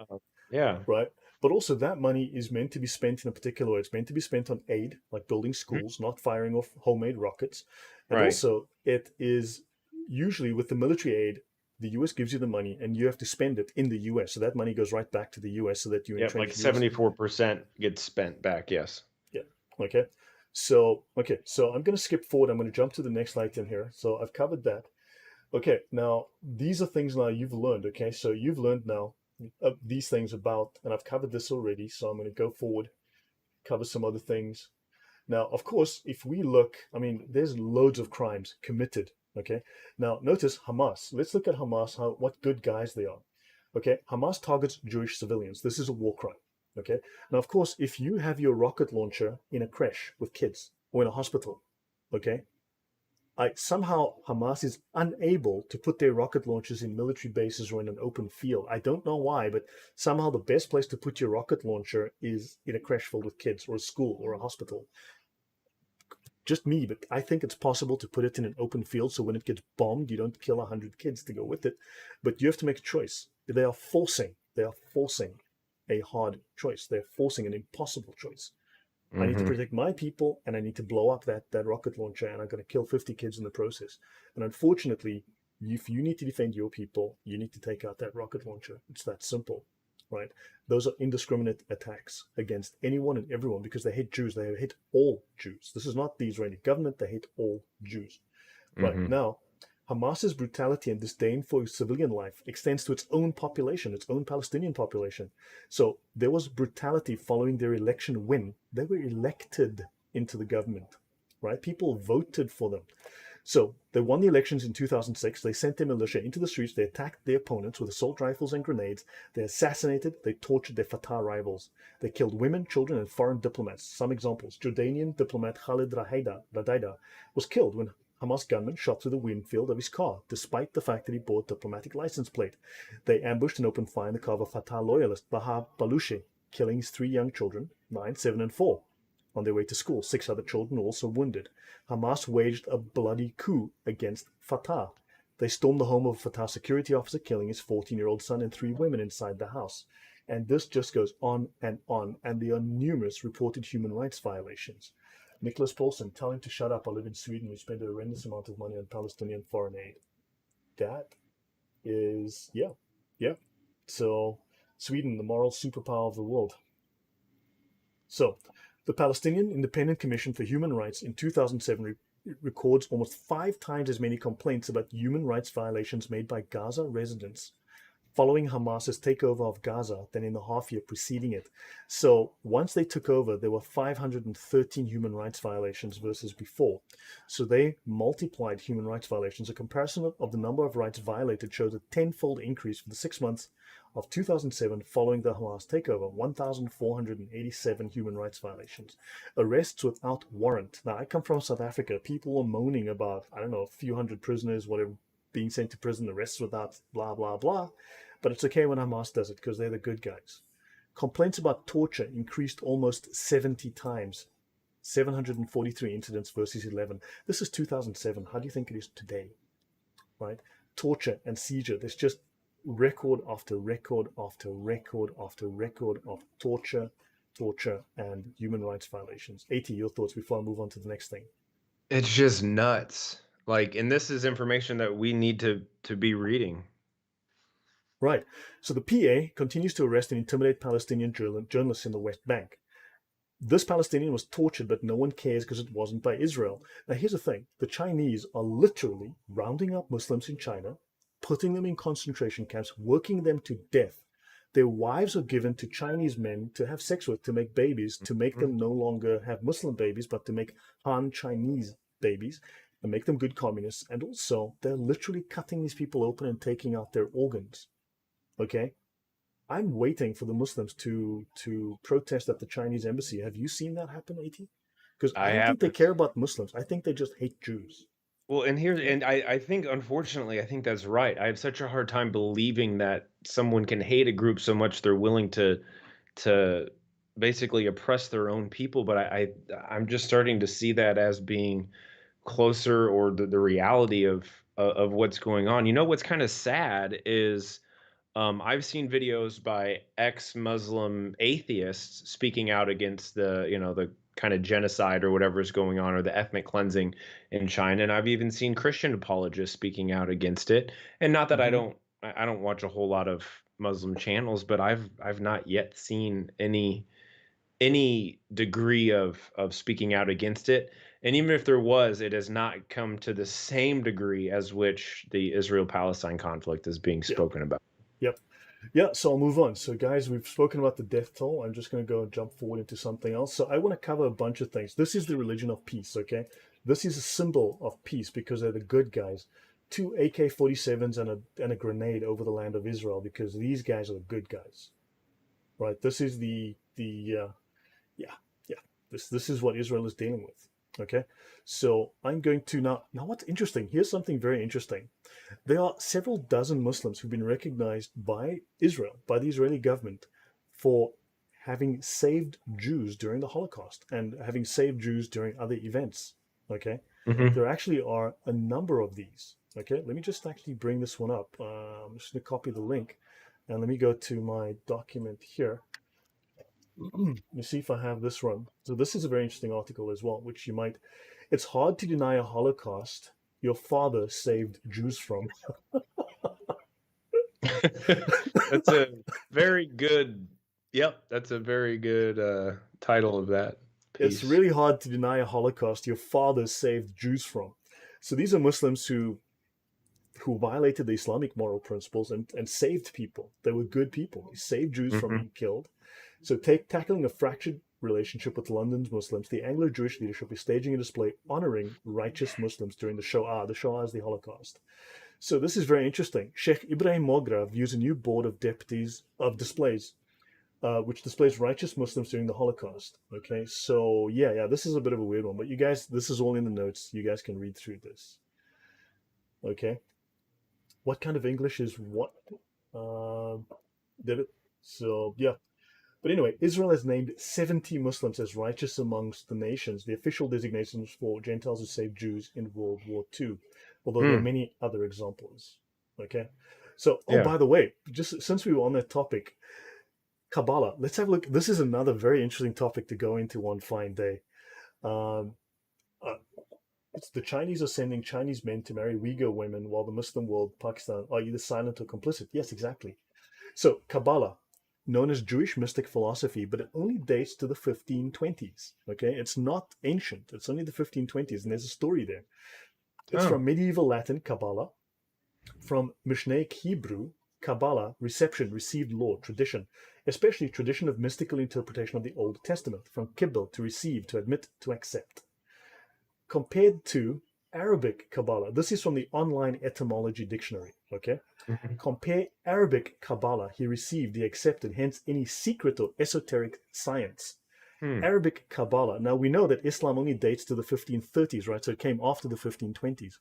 yeah. right? But also that money is meant to be spent in a particular way. It's meant to be spent on aid, like building Mhm. schools, not firing off homemade rockets. And Right. also it is usually with the military aid, the US gives you the money and you have to spend it in the US. So that money goes right back to the US so that you Yep, entrench like the US. 74% gets spent back, yes. Yeah. Okay. So I'm going to skip forward. I'm going to jump to the next item here. So I've covered that. Okay. Now these are things now you've learned. Okay. So you've learned now these things about, and I've covered this already. So I'm going to go forward, cover some other things. Now, of course, if we look, I mean, there's loads of crimes committed. Okay. Now notice Hamas. Let's look at Hamas. What good guys they are. Okay. Hamas targets Jewish civilians. This is a war crime. Okay. Now, of course, if you have your rocket launcher in a creche with kids or in a hospital, okay, somehow Hamas is unable to put their rocket launchers in military bases or in an open field. I don't know why, but somehow the best place to put your rocket launcher is in a creche filled with kids or a school or a hospital. Just me, but I think it's possible to put it in an open field so when it gets bombed, you don't kill 100 kids to go with it. But you have to make a choice. They are forcing a hard choice. They're forcing an impossible choice. I need to Hmm. protect my people and I need to blow up that rocket launcher and I'm going to kill 50 kids in the process. And unfortunately, if you need to defend your people, you need to take out that rocket launcher. It's that simple. right? Those are indiscriminate attacks against anyone and everyone because they hate Jews. They hate all Jews. This is not the Israeli government. They hate all Jews. Right Hmm. now, Hamas's brutality and disdain for civilian life extends to its own population, its own Palestinian population. So there was brutality following their election win. They were elected into the government, right? People voted for them. So they won the elections in 2006. They sent their militia into the streets. They attacked their opponents with assault rifles and grenades. They assassinated, they tortured their Fatah rivals. They killed women, children, and foreign diplomats. Some examples. Jordanian diplomat Khalid Radaida was killed when Hamas gunmen shot through the windshield of his car, despite the fact that he bore a diplomatic license plate. They ambushed and opened fire in the car of a Fatah loyalist, Baha Balushi, killing his 3 young children, 9, 7, and 4. On their way to school, 6 other children were also wounded. Hamas waged a bloody coup against Fatah. They stormed the home of a Fatah security officer, killing his 14-year-old son and 3 women inside the house. And this just goes on, and there are numerous reported human rights violations. Nicholas Paulson, tell him to shut up. I live in Sweden. We spend a horrendous amount of money on Palestinian foreign aid. That is, yeah. So, Sweden, the moral superpower of the world. So, the Palestinian Independent Commission for Human Rights in 2007 records almost 5 times as many complaints about human rights violations made by Gaza residents following Hamas's takeover of Gaza than in the half year preceding it. So once they took over, there were 513 human rights violations versus before. So they multiplied human rights violations. A comparison of the number of rights violated shows a 10-fold increase for the 6 months of 2007 following the Hamas takeover, 1,487 human rights violations. Arrests without warrant. Now, I come from South Africa. People were moaning about, I don't know, a few hundred prisoners, whatever, being sent to prison, arrests without blah, blah, blah. But it's okay when Hamas does it because they're the good guys. Complaints about torture increased almost 70 times. 743 incidents versus 11. This is 2007. How do you think it is today? Right? Torture and seizure. There's just record after record after record after record of torture, and human rights violations. AT, your thoughts before I move on to the next thing? It's just nuts. Like, and this is information that we need to be reading. Right. So the PA continues to arrest and intimidate Palestinian journalists in the West Bank. This Palestinian was tortured, but no one cares because it wasn't by Israel. Now, here's the thing. The Chinese are literally rounding up Muslims in China, putting them in concentration camps, working them to death. Their wives are given to Chinese men to have sex with, to make babies, to make them no longer have Muslim babies, but to make Han Chinese babies and make them good communists. And also, they're literally cutting these people open and taking out their organs. Okay? I'm waiting for the Muslims to protest at the Chinese embassy. Have you seen that happen, AT? Because I I don't think they haven't. care about Muslims. I think they just hate Jews. Well, and here, Okay? and I think, unfortunately, I think that's right. I have such a hard time believing that someone can hate a group so much they're willing to basically oppress their own people. But I'm just starting to see that as being closer, or the reality of what's going on. You know, what's kind of sad is I've seen videos by ex-Muslim atheists speaking out against the kind of genocide or whatever is going on, or the ethnic cleansing in China. And I've even seen Christian apologists speaking out against it. And not that Mm-hmm. I don't watch a whole lot of Muslim channels, but I've not yet seen any degree of speaking out against it. And even if there was, it has not come to the same degree as which the Israel-Palestine conflict is being Yeah. spoken about. Yep. Yeah. So I'll move on. So, guys, we've spoken about the death toll. I'm just going to go and jump forward into something else. So, I want to cover a bunch of things. This is the religion of peace. Okay. This is a symbol of peace because they're the good guys. 2 AK-47s and a grenade over the land of Israel because these guys are the good guys. Right. This is yeah, yeah. This is what Israel is dealing with. Okay, so I'm going to now. What's interesting? Here's something very interesting. There are several dozen Muslims who've been recognized by Israel, by the Israeli government, for having saved Jews during the Holocaust and having saved Jews during other events. Okay, Hmm. there actually are a number of these. Okay, let me just actually bring this one up. I'm just going to copy the link, and let me go to my document here. Let me see if I have this one. So this is a very interesting article as well, which you might. It's hard to deny a Holocaust your father saved Jews from. That's a very good. Yep, that's a very good title of that It's piece. really hard to deny a Holocaust your fathers saved Jews from. So these are Muslims who violated the Islamic moral principles and saved people. They were good people. They saved Jews from Hmm. being killed. So tackling a fractured relationship with London's Muslims, the Anglo-Jewish leadership is staging a display honoring righteous Muslims during the Shoah. The Shoah is the Holocaust. So this is very interesting. Sheikh Ibrahim Mogra views a new board of deputies of displays, which displays righteous Muslims during the Holocaust. Okay, so yeah, this is a bit of a weird one, but you guys, this is all in the notes. You guys can read through this. Okay, what kind of English is what? Uh, did it? So yeah. But anyway, Israel has named 70 Muslims as righteous amongst the nations, the official designations for Gentiles who saved Jews in World War II, although there are Mm, many other examples. Okay. So, oh, yeah. by the way, just since we were on that topic, Kabbalah, let's have a look. This is another very interesting topic to go into one fine day. Um, uh, it's the Chinese are sending Chinese men to marry Uyghur women while the Muslim world, Pakistan, are either silent or complicit. Yes, exactly. So, Kabbalah, known as Jewish mystic philosophy, but it only dates to the 1520s. Okay, it's not ancient, it's only the 1520s, and there's a story there. It's Oh. from medieval Latin, Kabbalah, from Mishnaic Hebrew, Kabbalah, reception, received law, tradition, especially tradition of mystical interpretation of the Old Testament, from Kibbel, to receive, to admit, to accept. Compared to Arabic Kabbalah, this is from the online etymology dictionary, okay? Mhm. Compare Arabic Kabbalah, he received, he accepted, hence any secret or esoteric science. Hmm. Arabic Kabbalah, now we know that Islam only dates to the 1530s, right? So it came after the 1520s.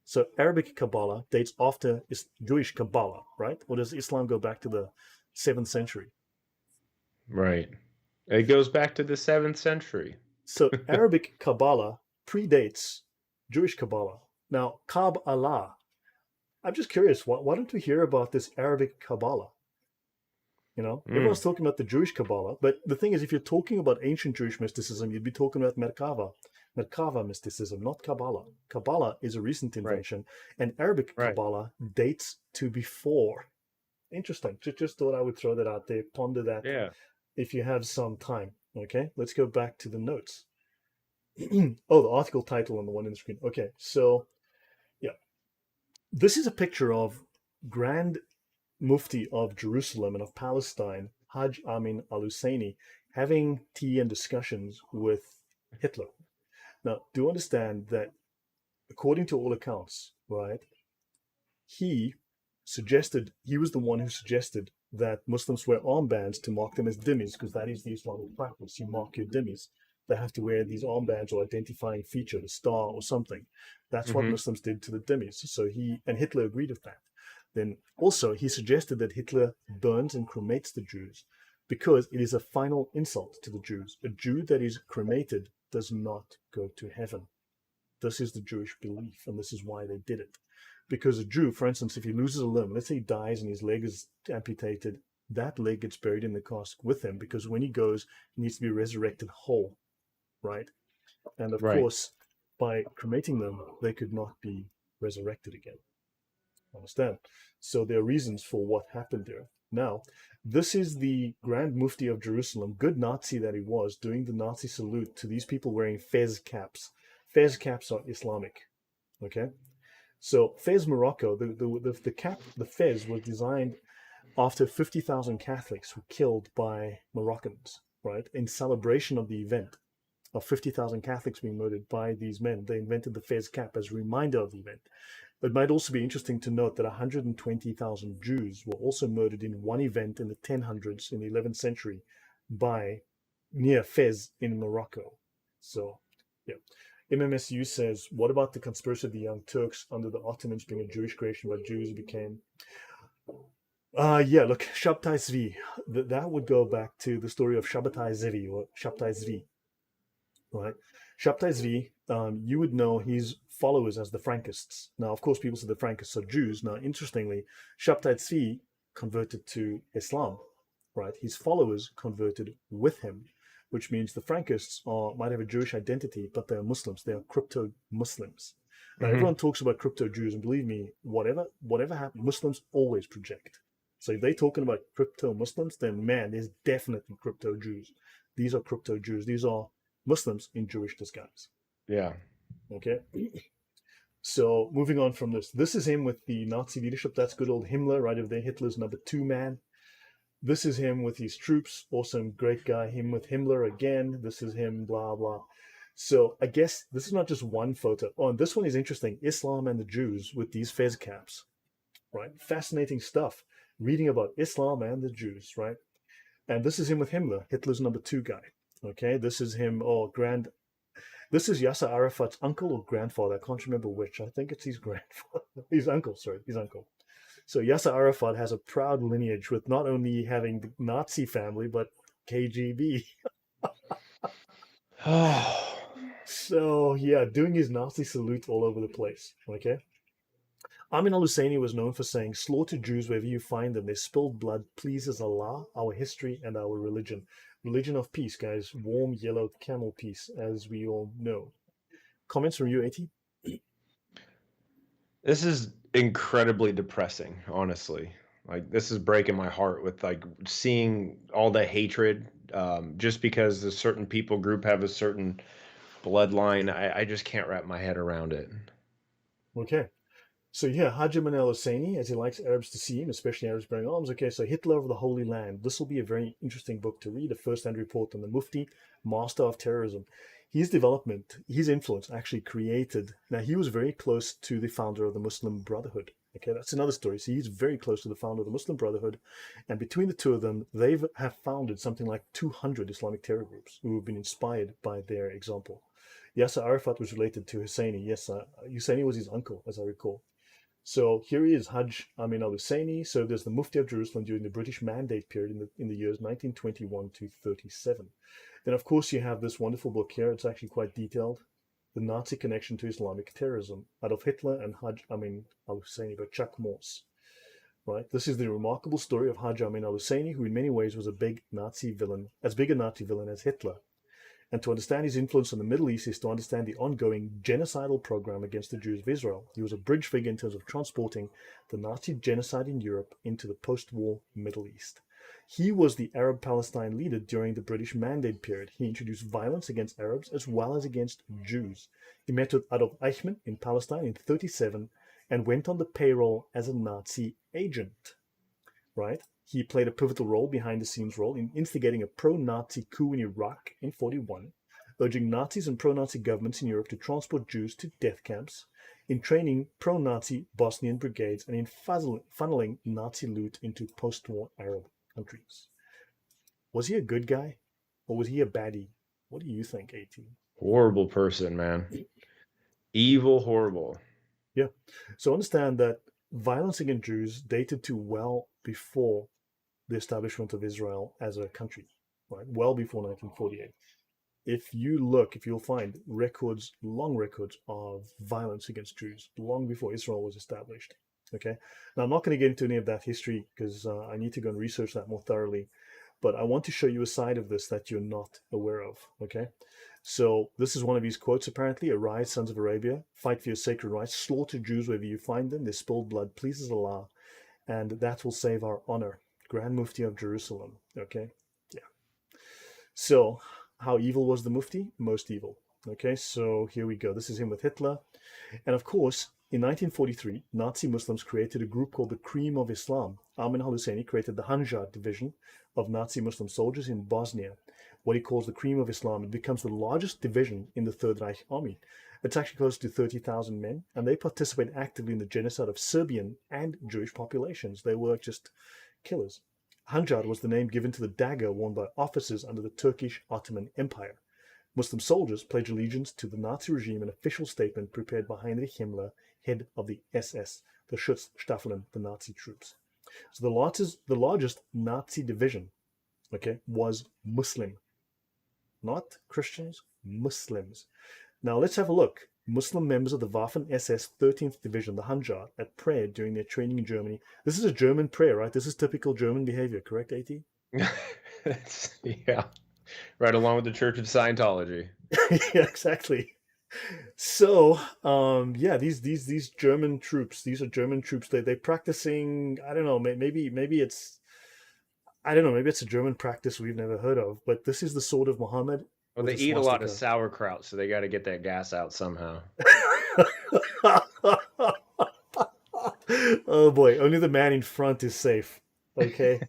So Arabic Kabbalah dates after Jewish Kabbalah, right? Or does Islam go back to the 7th century? Right. It goes back to the 7th century. So Arabic Kabbalah predates Jewish Kabbalah. Now, Kabbalah, I'm just curious, why don't we hear about this Arabic Kabbalah? You know, everyone's Mm, talking about the Jewish Kabbalah, but the thing is, if you're talking about ancient Jewish mysticism, you'd be talking about Merkava mysticism, not Kabbalah. Kabbalah is a recent right. invention, and Arabic Right. Kabbalah dates to before. Interesting. Just thought I would throw that out there. Ponder that Yeah. if you have some time. Okay, let's go back to the notes. Oh, the article title on the one in the screen. Okay, so yeah, this is a picture of Grand Mufti of Jerusalem and of Palestine, Haj Amin al-Husseini, having tea and discussions with Hitler. Now, do understand that according to all accounts, right, he he was the one who suggested that Muslims wear armbands to mark them as dhimmis, because that is the Islamic practice. You mark your dhimmis. They have to wear these armbands or identifying feature, the star or something. That's what Hmm. Muslims did to the dhimmis. So and Hitler agreed with that. Then also he suggested that Hitler burns and cremates the Jews because it is a final insult to the Jews. A Jew that is cremated does not go to heaven. This is the Jewish belief, and this is why they did it. Because a Jew, for instance, if he loses a limb, let's say he dies and his leg is amputated, that leg gets buried in the casket with him because when he goes, he needs to be resurrected whole, right? And of Right. course, by cremating them, they could not be resurrected again. Understand? So there are reasons for what happened there. Now, this is the Grand Mufti of Jerusalem, good Nazi that he was, doing the Nazi salute to these people wearing fez caps. Fez caps are Islamic. Okay, so Fez Morocco, the cap, the Fez was designed after 50,000 Catholics were killed by Moroccans, right? In celebration of the event of 50,000 Catholics being murdered by these men, they invented the Fez cap as a reminder of the event. It might also be interesting to note that 120,000 Jews were also murdered in one event in the 1000s in the 11th century by near Fez in Morocco. So, yeah. MMSU says, what about the conspiracy of the Young Turks under the Ottomans being a Jewish creation but Jews became? Yeah, look, Shabtai Zvi. That would go back to the story of Shabbatai Zvi or Shabtai Zvi, right? Shabtai Zvi, you would know his followers as the Frankists. Now, of course, people say the Frankists are Jews. Now, interestingly, Shabtai Zvi converted to Islam, right? His followers converted with him, which means the Frankists might have a Jewish identity, but they're Muslims. They are crypto Muslims. Now, Hmm. everyone talks about crypto Jews, and believe me, whatever happens, Muslims always project. So if they're talking about crypto Muslims, then man, there's definitely crypto Jews. These are crypto Jews. These are Muslims in Jewish disguise. Yeah. Okay. So moving on from this, this is him with the Nazi leadership. That's good old Himmler right over there. Hitler's number two man. This is him with his troops. Awesome, great guy. Him with Himmler again. This is him, blah, blah. So I guess this is not just one photo. Oh, and this one is interesting. Islam and the Jews with these fez caps, right? Fascinating stuff. Reading about Islam and the Jews, right? And this is him with Himmler, Hitler's number two guy. Okay, this is him. Oh, this is Yasser Arafat's uncle or grandfather. I can't remember which. I think it's his grandfather. His uncle, sorry, his uncle. So Yasser Arafat has a proud lineage with not only having the Nazi family, but KGB. Oh, So yeah, doing his Nazi salute all over the place. Okay. Amin al-Husseini was known for saying, slaughter Jews wherever you find them. Their spilled blood pleases Allah, our history, and our religion. Religion of peace, guys. Warm yellow camel peace, as we all know. Comments from you, AT? this is incredibly depressing, honestly. Like this is breaking my heart with like seeing all the hatred just because a certain people group have a certain bloodline. I just can't wrap my head around it. Okay. So yeah, Haj Amin al-Husseini, as he likes Arabs to see him, especially Arabs bearing arms. Okay, so Hitler of the Holy Land. This will be a very interesting book to read, a first-hand report on the Mufti, master of terrorism. His development, his influence actually created, now he was very close to the founder of the Muslim Brotherhood. Okay, that's another story. So he's very close to the founder of the Muslim Brotherhood. And between the two of them, they have founded something like 200 Islamic terror groups who have been inspired by their example. Yasser Arafat was related to Husseini. Yes, Husseini was his uncle, as I recall. So here he is, Haj Amin al-Husseini, served as the Mufti of Jerusalem during the British Mandate period in the years 1921 to 37. Then, of course, you have this wonderful book here. It's actually quite detailed. The Nazi Connection to Islamic Terrorism, Adolf Hitler and Haj Amin al-Husseini by Chuck Morse. Right? This is the remarkable story of Haj Amin al-Husseini, who in many ways was a big Nazi villain, as big a Nazi villain as Hitler. And to understand his influence on the Middle East is to understand the ongoing genocidal program against the Jews of Israel. He was a bridge figure in terms of transporting the Nazi genocide in Europe into the post-war Middle East. He was the Arab Palestine leader during the British Mandate period. He introduced violence against Arabs as well as against Jews. He met with Adolf Eichmann in Palestine in 1937 and went on the payroll as a Nazi agent. Right? He played a pivotal role, behind the scenes role, in instigating a pro-Nazi coup in Iraq in 1941, urging Nazis and pro-Nazi governments in Europe to transport Jews to death camps, in training pro-Nazi Bosnian brigades, and in funneling Nazi loot into post-war Arab countries. Was he a good guy, or was he a baddie? What do you think, AT? Horrible person, man. Evil, horrible. Yeah. So understand that violence against Jews dated to well before the establishment of Israel as a country, right? Well before 1948. If you'll find records, long records of violence against Jews long before Israel was established. Okay. Now, I'm not going to get into any of that history because I need to go and research that more thoroughly. But I want to show you a side of this that you're not aware of. Okay. So this is one of his quotes, apparently. Arise, sons of Arabia, fight for your sacred rights, slaughter Jews wherever you find them. Their spilled blood pleases Allah, and that will save our honor. Grand Mufti of Jerusalem. Okay. Yeah. So how evil was the Mufti? Most evil. Okay, so here we go. This is him with Hitler. And of course, in 1943, Nazi Muslims created a group called the Cream of Islam. Amin al-Husseini created the Hanjar division of Nazi Muslim soldiers in Bosnia, what he calls the Cream of Islam. It becomes the largest division in the Third Reich army. It's actually close to 30,000 men, and they participate actively in the genocide of Serbian and Jewish populations. They were just killers. Hanjar was the name given to the dagger worn by officers under the Turkish Ottoman Empire. Muslim soldiers pledged allegiance to the Nazi regime in an official statement prepared by Heinrich Himmler, head of the SS, the Schutzstaffeln, the Nazi troops. So the largest Nazi division, okay, was Muslim. Not Christians, Muslims. Now let's have a look. Muslim members of the Waffen-SS 13th Division, the Hanjar, at prayer during their training in Germany. This is a German prayer, right? This is typical German behavior, correct, AT? Yeah, right along with the Church of Scientology. Yeah, exactly. So, yeah, these German troops, these are German troops. They're practicing. I don't know. Maybe it's I don't know. Maybe it's a German practice we've never heard of. But this is the sword of Muhammad Well, with they a eat a lot of swastika. sauerkraut, so they got to get that gas out somehow. Oh boy, only the man in front is safe. Okay.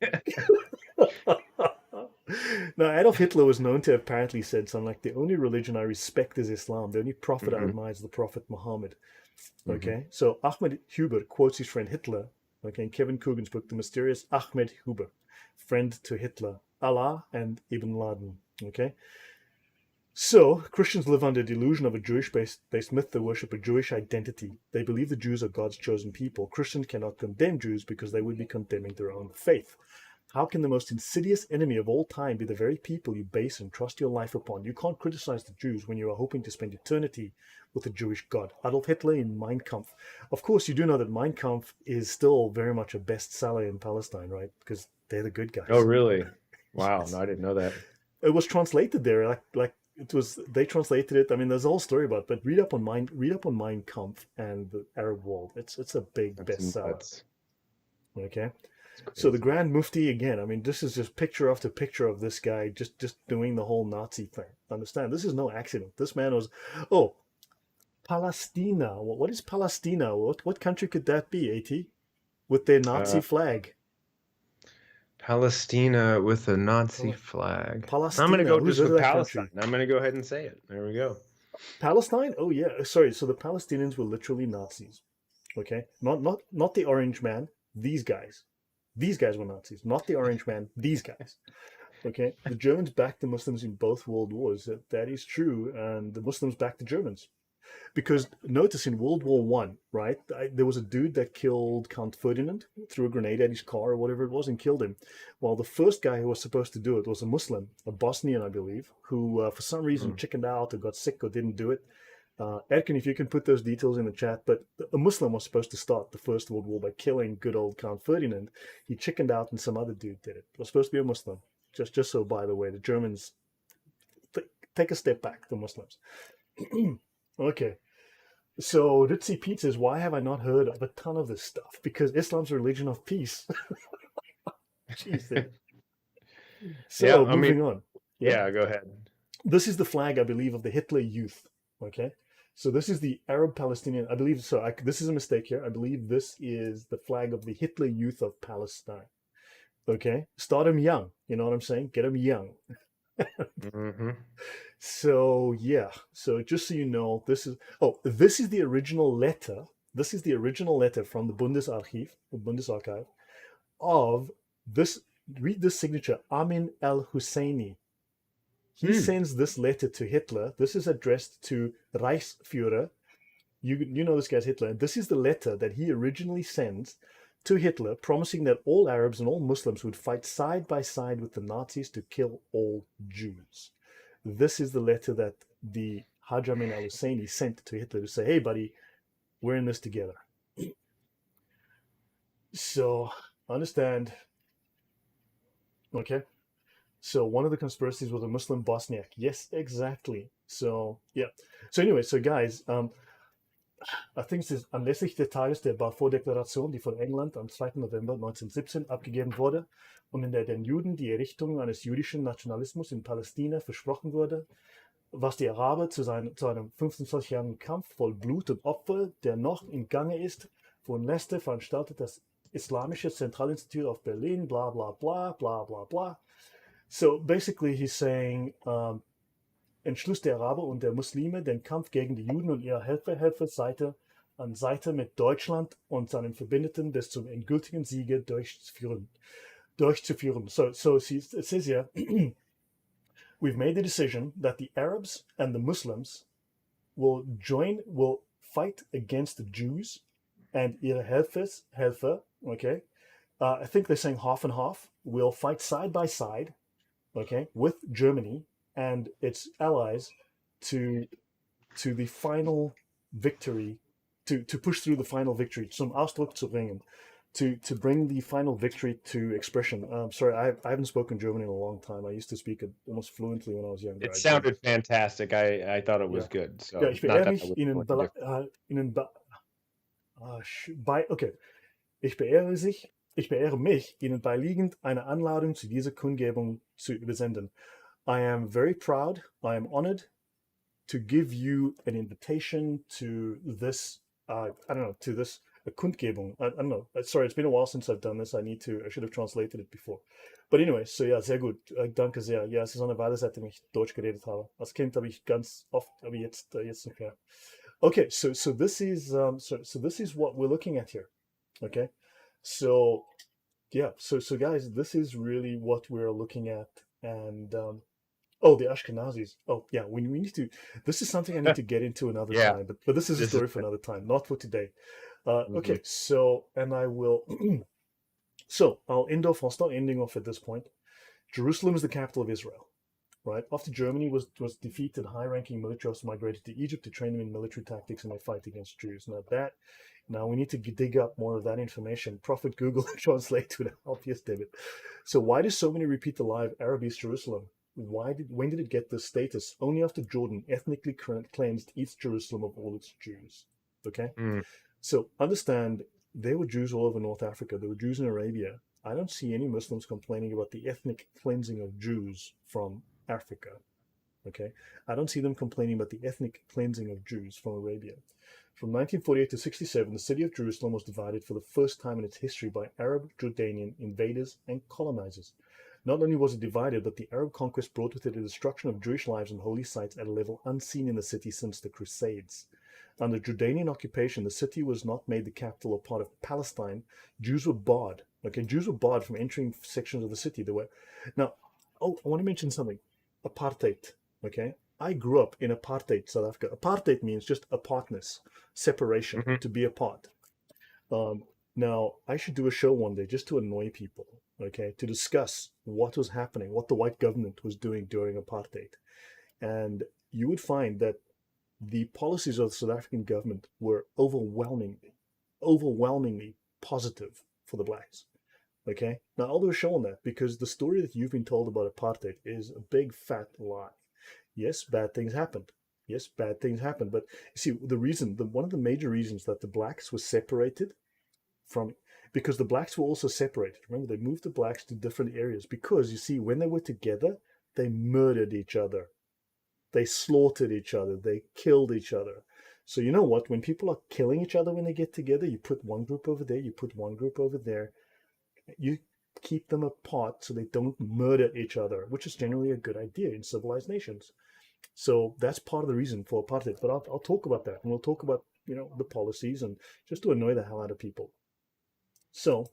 Now, Adolf Hitler was known to have apparently said something like, "The only religion I respect is Islam. The only prophet I Hmm. admire is the Prophet Muhammad." Hmm. Okay, so Ahmed Huber quotes his friend Hitler. Okay, in Kevin Coogan's book, The Mysterious Ahmed Huber, Friend to Hitler, Allah and Ibn Laden. Okay, so Christians live under the delusion of a Jewish-based myth. They worship a Jewish identity. They believe the Jews are God's chosen people. Christians cannot condemn Jews because they would be condemning their own faith. How can the most insidious enemy of all time be the very people you base and trust your life upon? You can't criticize the Jews when you are hoping to spend eternity with the Jewish God. Adolf Hitler in Mein Kampf. Of course, you do know that Mein Kampf is still very much a bestseller in Palestine, right? Because they're the good Oh, guys. really? Wow. No, Yes. I didn't know that. It was translated there, like it was. They translated it. I mean, there's a whole story about it, but read up on Mein Kampf and the Arab world. It's a big That's bestseller. nuts. Okay. It's So the crazy. Grand Mufti again. I mean, this is just picture after picture of this guy just doing the whole Nazi thing. Understand? This is no accident. This man was, oh, Palestina. What is Palestina? What country could that be? At with their Nazi Uh, flag. Palestina with a Nazi Pal- flag. I'm gonna Palestina. go Who's just heard of with that Palestine. country? I'm gonna go ahead and say it. There we go. Palestine? Oh yeah. Sorry. So the Palestinians were literally Nazis. Okay. Not the Orange Man. These guys. These guys were Nazis. Not the Orange Man. These guys. Okay, the Germans backed the Muslims in both world wars. That is true, and the Muslims backed the Germans. Because notice in World War One, right? There was a dude that killed Count Ferdinand, threw a grenade at his car or whatever it was, and killed him. While the first guy who was supposed to do it was a Muslim, a Bosnian, I believe, who for some reason Mm. chickened out or got sick or didn't do it. Erkin, if you can put those details in the chat, but a Muslim was supposed to start the First World War by killing good old Count Ferdinand. He chickened out, and some other dude did it. It was supposed to be a Muslim. Just so, by the way, the Germans take a step back. The Muslims. Okay, so Ritzy Pete says, "Why have I not heard of a ton of this stuff? Because Islam's a religion of peace." Jeez. Yeah, So I mean, moving on. Yeah, yeah, go ahead. this is the flag, I believe, of the Hitler Youth. Okay, so this is the Arab Palestinian. I believe so. This is a mistake here. I believe this is the flag of the Hitler Youth of Palestine. Okay, start them young. You know what I'm saying? Get them young. Hmm. So yeah. So just so you know, this is the original letter. This is the original letter from the Bundesarchiv, the Bundesarchive, of this. Read this signature, Amin al-Husseini. He Mm. sends this letter to Hitler. This is addressed to Reichsführer. You know this guy's Hitler. And this is the letter that he originally sends to Hitler, promising that all Arabs and all Muslims would fight side by side with the Nazis to kill all Jews. This is the letter that the Haj Amin al-Husseini sent to Hitler to say, "Hey, buddy, we're in this together." So understand, okay? So one of the conspiracies was a Muslim Bosniak. Yes, exactly. So yeah. So anyway, so guys, I think es ist anlässlich des Tages der Balfour-Deklaration, die von England am 2. November 1917 abgegeben wurde und in der den Juden die Errichtung eines jüdischen Nationalismus in Palästina versprochen wurde, was die Araber zu einem 25-jährigen Kampf voll Blut und Opfer, der noch im Gange ist, von Leicester veranstaltet das Islamische Zentralinstitut of Berlin, blah, blah, blah, blah, blah, blah. So basically he's saying, Entschluss der Araber und der Muslime, den Kampf gegen die Juden und ihre Helfer Seite an Seite mit Deutschland und seinen Verbündeten bis zum endgültigen Siege durchzuführen. So it says here, we've made the decision that the Arabs and the Muslims will fight against the Jews and ihre Helfer, okay? I think they're saying half and half, will fight side by side, okay, with Germany and its allies to the final victory, to push through the final victory, zum Ausdruck zu bringen. to bring the final victory to expression. Sorry, I haven't spoken German in a long time. I used to speak it almost fluently when I was younger. It I did. sounded fantastic. I thought it was Yeah. good. Ja, So ich not beehre that I mich was going to differ. Ihnen okay. Ich beehre sich, ich beehre mich, Ihnen beiliegend eine Anladung zu dieser Kundgebung zu übersenden. I am very proud, I am honored to give you an invitation to this, I don't know, to this a Kundgebung. I don't know. Sorry, it's been a while since I've done this. I should have translated it before. But anyway, so ja, sehr gut. Danke sehr. Ja, es ist eine Weile, seitdem ich Deutsch geredet habe. Als Kind habe ich ganz oft, aber jetzt nicht mehr. Okay, so this is so this is what we're looking at here. Okay, so yeah, so guys, this is really what we're looking at, and oh, the Ashkenazis. Oh yeah, we need to. This is something I need to get into another Yeah, time, but this is a this is story for another time, not for today. mhm. Okay, so and I will. So I'll start ending off at this point. Jerusalem is the capital of Israel, right? After Germany was defeated, high-ranking military officers migrated to Egypt to train them in military tactics in their fight against Jews. Now we need to dig up more of that information. Prophet Google translate to the obvious David. So why do so many repeat the lie of Arab East Jerusalem? When did it get this status? Only after Jordan ethnically cleansed East Jerusalem of all its Jews. Okay, Mm, so understand there were Jews all over North Africa. There were Jews in Arabia. I don't see any Muslims complaining about the ethnic cleansing of Jews from Africa. Okay, I don't see them complaining about the ethnic cleansing of Jews from Arabia. From 1948 to 67, the city of Jerusalem was divided for the first time in its history by Arab Jordanian invaders and colonizers. Not only was it divided, but the Arab conquest brought with it the destruction of Jewish lives and holy sites at a level unseen in the city since the Crusades. Under Jordanian occupation, the city was not made the capital or part of Palestine. Jews were barred. Okay, Jews were barred from entering sections of the city. They were now. Oh, I want to mention something. Apartheid. Okay, I grew up in apartheid South Africa. Apartheid means just apartness, separation, mhm. to be apart. Um, Now, I should do a show one day just to annoy people, okay, to discuss what was happening, what the white government was doing during apartheid. And you would find that the policies of the South African government were overwhelmingly positive for the blacks. Okay, now I'll do a show on that because the story that you've been told about apartheid is a big fat lie. Yes, bad things happened. Yes, bad things happened. But you see, one of the major reasons that the blacks were separated from, because the blacks were also separated. Remember, they moved the blacks to different areas because you see, when they were together, they murdered each other. They slaughtered each other. They killed each other. So you know what? When people are killing each other when they get together, you put one group over there, you put one group over there. You keep them apart so they don't murder each other, which is generally a good idea in civilized nations. So that's part of the reason for apartheid. But I'll talk about that, and we'll talk about the policies and just to annoy the hell out of people. So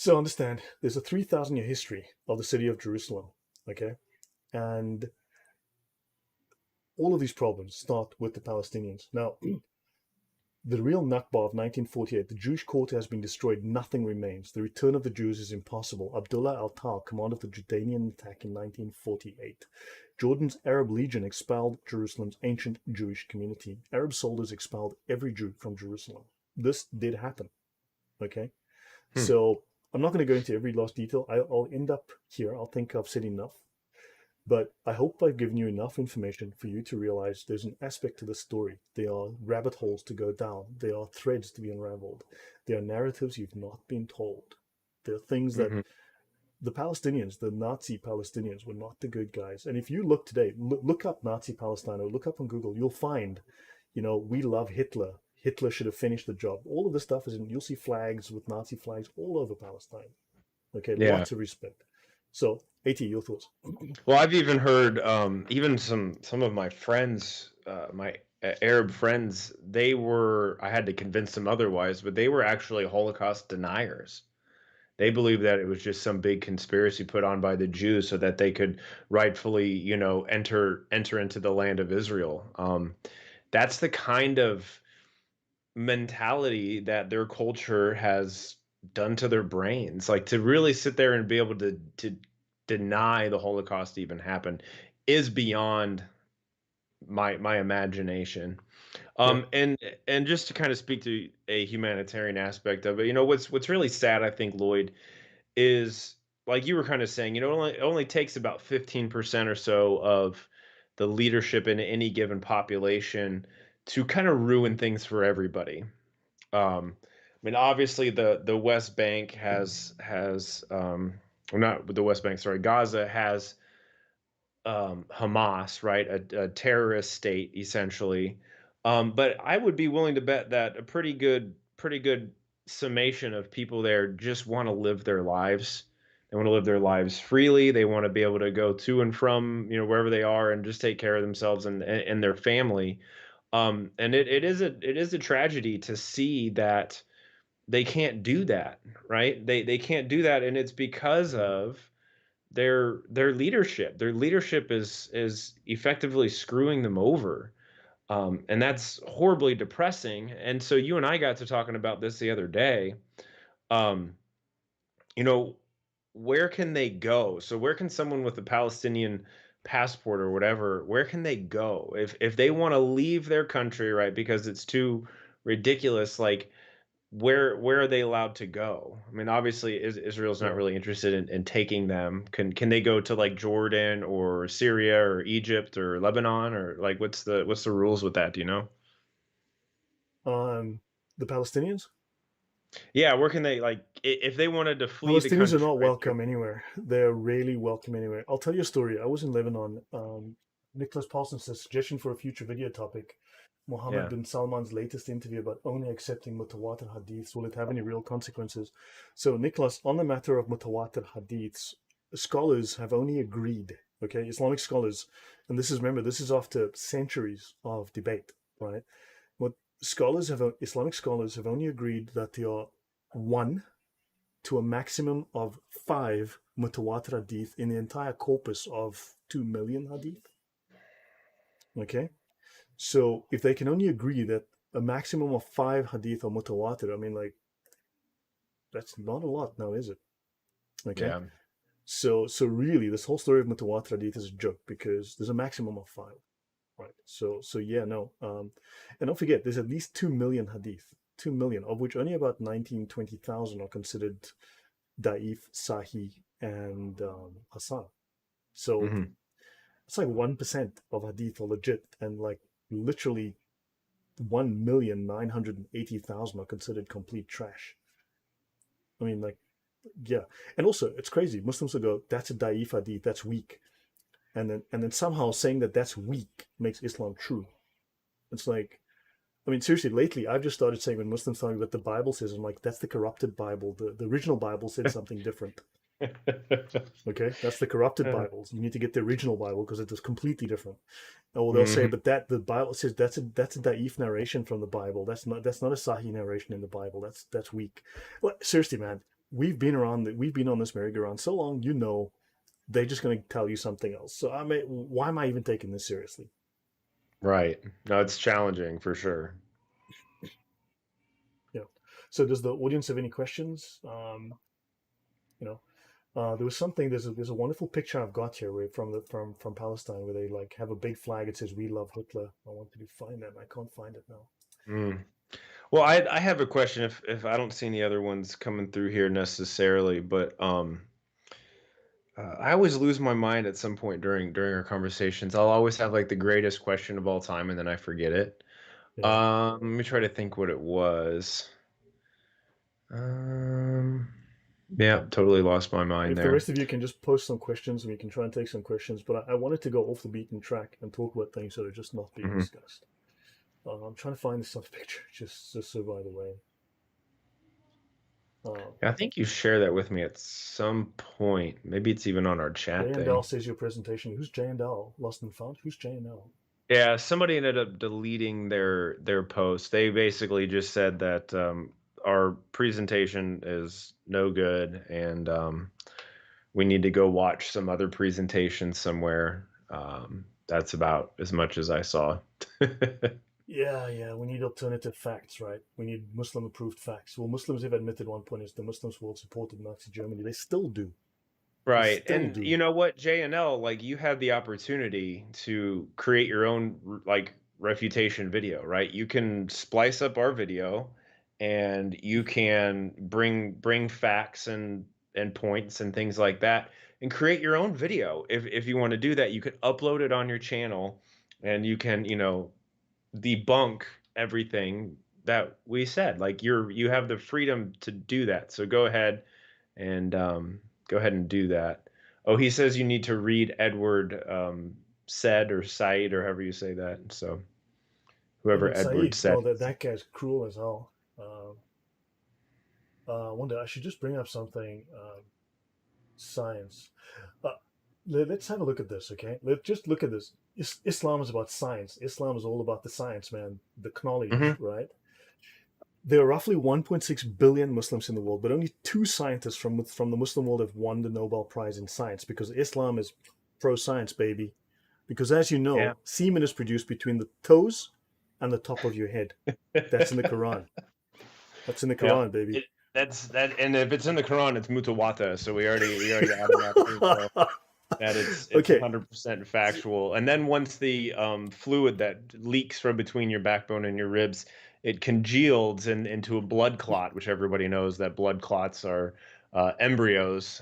understand, there's a 3,000-year history of the city of Jerusalem. Okay, and all of these problems start with the Palestinians. Now, the real Nakba of 1948, the Jewish quarter has been destroyed, nothing remains. The return of the Jews is impossible. Abdullah al-Tal commanded the Jordanian attack in 1948. Jordan's Arab Legion expelled Jerusalem's ancient Jewish community. Arab soldiers expelled every Jew from Jerusalem. This did happen, okay? Hmm. So I'm not going to go into every last detail. I'll end up here. I'll think I've said enough. But I hope I've given you enough information for you to realize there's an aspect to the story. There are rabbit holes to go down. There are threads to be unraveled. There are narratives you've not been told. There are things that Mhm. the Palestinians, the Nazi Palestinians, were not the good guys. And if you look today, look up Nazi Palestine or look up on Google, you'll find, we love Hitler. Hitler should have finished the job. All of this stuff is you'll see flags with Nazi flags all over Palestine. Okay, Yeah. lots of respect. So, AT, your thoughts? Well, I've even heard, even some of my friends, my Arab friends, I had to convince them otherwise, but they were actually Holocaust deniers. They believed that it was just some big conspiracy put on by the Jews so that they could rightfully, enter into the land of Israel. That's the kind of mentality that their culture has done to their brains. Like to really sit there and be able to deny the Holocaust even happened is beyond my imagination. Yeah. And just to kind of speak to a humanitarian aspect of it, what's really sad, I think, Lloyd, is like you were kind of saying, it only takes about 15% or so of the leadership in any given population to kind of ruin things for everybody. I mean, obviously, the West Bank has or not the West Bank, sorry, Gaza has Hamas, right? A terrorist state essentially. But I would be willing to bet that a pretty good summation of people there just want to live their lives. They want to live their lives freely. They want to be able to go to and from, wherever they are and just take care of themselves and their family. And it is a tragedy to see that they can't do that, right? They can't do that, and it's because of their leadership. Their leadership is effectively screwing them over. And that's horribly depressing. And so you and I got to talking about this the other day. Um, you know, where can they go? So where can someone with a Palestinian passport or whatever, where can they go if they want to leave their country, right? Because it's too ridiculous. Like where are they allowed to go? I mean, obviously, Israel's not Yeah. really interested in taking them. Can they go to like Jordan or Syria or Egypt or Lebanon, or like what's the rules with that? Do you know? Um, the Palestinians. Yeah, where can they like if they wanted to flee the Palestinians are country, not right? welcome anywhere. They're really welcome anywhere. I'll tell you a story. I was in Lebanon. Nicholas Paulson's suggestion for a future video topic: Mohammed Yeah. bin Salman's latest interview about only accepting mutawatir hadiths. Will it have any real consequences? So, Nicholas, on the matter of mutawatir hadiths, scholars have only agreed. Okay, Islamic scholars, and this is remember this is after centuries of debate, right? What Islamic scholars have only agreed that there are one to a maximum of five mutawatir hadith in the entire corpus of 2 million hadith. Okay, so if they can only agree that a maximum of five hadith are mutawatir, I mean, like, that's not a lot now, is it? Okay, Yeah. so really, this whole story of mutawatir hadith is a joke because there's a maximum of five, right? So yeah, no, and don't forget, there's at least 2 million hadith, 2 million, of which only about 19-20,000 are considered da'if, sahih, and hasan. So Hmm. it's like 1% of hadith are legit, and like literally 1,980,000 are considered complete trash. I mean, like, yeah. And also, it's crazy. Muslims will go, that's a da'if hadith, that's weak. And then somehow saying that that's weak makes Islam true. It's like, I mean, seriously, lately I've just started saying when Muslims tell me what the Bible says, I'm like, that's the corrupted Bible. The original Bible said something different. Okay, that's the corrupted Bibles. You need to get the original Bible because it was completely different. Or they'll say, Hmm. but that the Bible says that's a da'if narration from the Bible. That's not a sahih narration in the Bible. That's weak. Well, seriously, man, we've been on this merry-go-round so long. They're just going to tell you something else. So I mean, why am I even taking this seriously? Right. No, it's challenging for sure. Yeah. So does the audience have any questions? You know, there was something. There's a wonderful picture I've got here from Palestine where they like have a big flag. It says "We love Hitler." I wanted to find that. I can't find it now. Mm. Well, I have a question if I don't see any other ones coming through here necessarily, but I always lose my mind at some point during our conversations. I'll always have like the greatest question of all time, and then I forget it. Yeah. Let me try to think what it was. Um, yeah, totally lost my mind If the there. rest of you can just post some questions, we can try and take some questions. But I wanted to go off the beaten track and talk about things that are just not being Hmm. discussed. I'm trying to find this other picture, just so by the way. Uh, I think you share that with me at some point. Maybe it's even on our Jay chat and thing. Dal says your presentation. Who's Jay and Dal? Lost and found. Who's Jay and Dal? Yeah, somebody ended up deleting their post. They basically just said that our presentation is no good, and we need to go watch some other presentation somewhere. That's about as much as I saw. Yeah, yeah. We need alternative facts, right? We need Muslim-approved facts. Well, Muslims have admitted one point is the Muslims world supported Nazi Germany. They still do. They Right. still And do. you know what, JNL, like you had the opportunity to create your own like refutation video, right? You can splice up our video and you can bring facts and points and things like that and create your own video. If you want to do that, you could upload it on your channel and you can, debunk everything that we said. Like you have the freedom to do that. So and go ahead and do that. Oh, he says you need to read Edward said or Said or however you say that. So whoever Edward Edward Said. said. Oh, that guy's cruel as hell. I wonder. I should just bring up something. Science. Uh, let's have a look at this, okay? Let's just look at this. Islam is about science. Islam is all about the science, man. The knowledge, Hmm. right? There are roughly 1.6 billion Muslims in the world, but only two scientists from the Muslim world have won the Nobel Prize in science because Islam is pro-science, baby. Because as you Yeah. know, semen is produced between the toes and the top of your head. That's in the Quran. That's in the Yep. Quran, baby. That's that, and if it's in the Quran, it's mutawata. So we already added that too. So that it's Okay. 100% factual. And then once the fluid that leaks from between your backbone and your ribs, it congeals into a blood clot, which everybody knows that blood clots are embryos.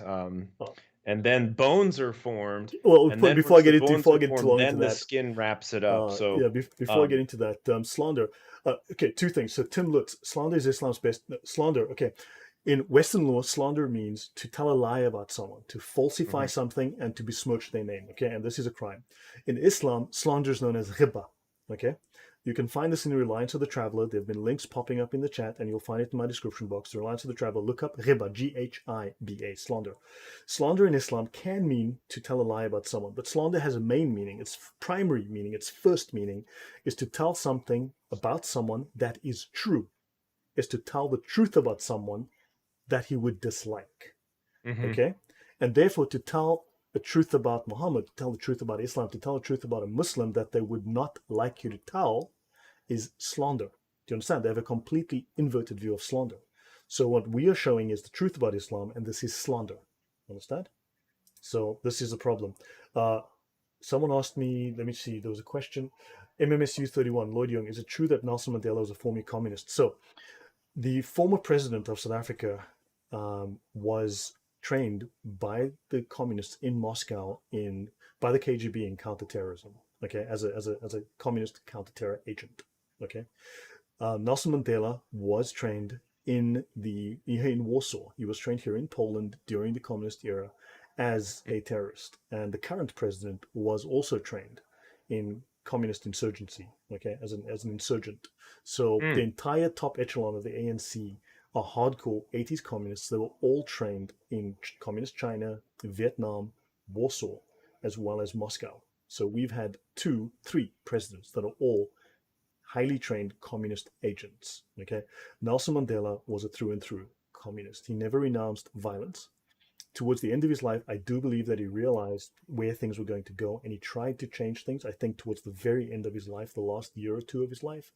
And then bones are formed. Well, And then before I once the get into bones before I are get too formed, long into then the that, skin wraps it up. So yeah, before I get into that, slander. Okay, two things. So Tim Lutz, slander is Islam's best. No, slander. Okay, in Western law, slander means to tell a lie about someone, to falsify mhm. something, and to besmirch their name. Okay, and this is a crime. In Islam, slander is known as riba. Okay, you can find this in the Reliance of the Traveler. There have been links popping up in the chat, and you'll find it in my description box. The Reliance of the Traveler. Look up riba, Ghiba, slander. Slander in Islam can mean to tell a lie about someone, but slander has a main meaning. Its primary meaning, its first meaning, is to tell something about someone that is true, is to tell the truth about someone that he would dislike. Mhm. Okay? And therefore, to tell the truth about Muhammad, to tell the truth about Islam, to tell the truth about a Muslim that they would not like you to tell is slander. Do you understand? They have a completely inverted view of slander. So what we are showing is the truth about Islam, and this is slander. Understand? So this is a problem. Someone asked me, let me see, there was a question. MMSU 31, Lloyd Young, is it true that Nelson Mandela was a former communist? So the former president of South Africa was trained by the communists in Moscow by the KGB in counterterrorism, okay, as a communist counterterror agent, okay. Nelson Mandela was trained in Warsaw. He was trained here in Poland during the communist era as a terrorist, and the current president was also trained in communist insurgency, okay, as an insurgent. So the Mm. entire top echelon of the ANC are hardcore 80s communists. They were all trained in communist China, Vietnam, Warsaw, as well as Moscow. So we've had 3 presidents that are all highly trained communist agents. Okay, Nelson Mandela was a through and through communist. He never renounced violence. Towards the end of his life, I do believe that he realized where things were going to go, and he tried to change things. I think towards the very end of his life, the last year or two of his life,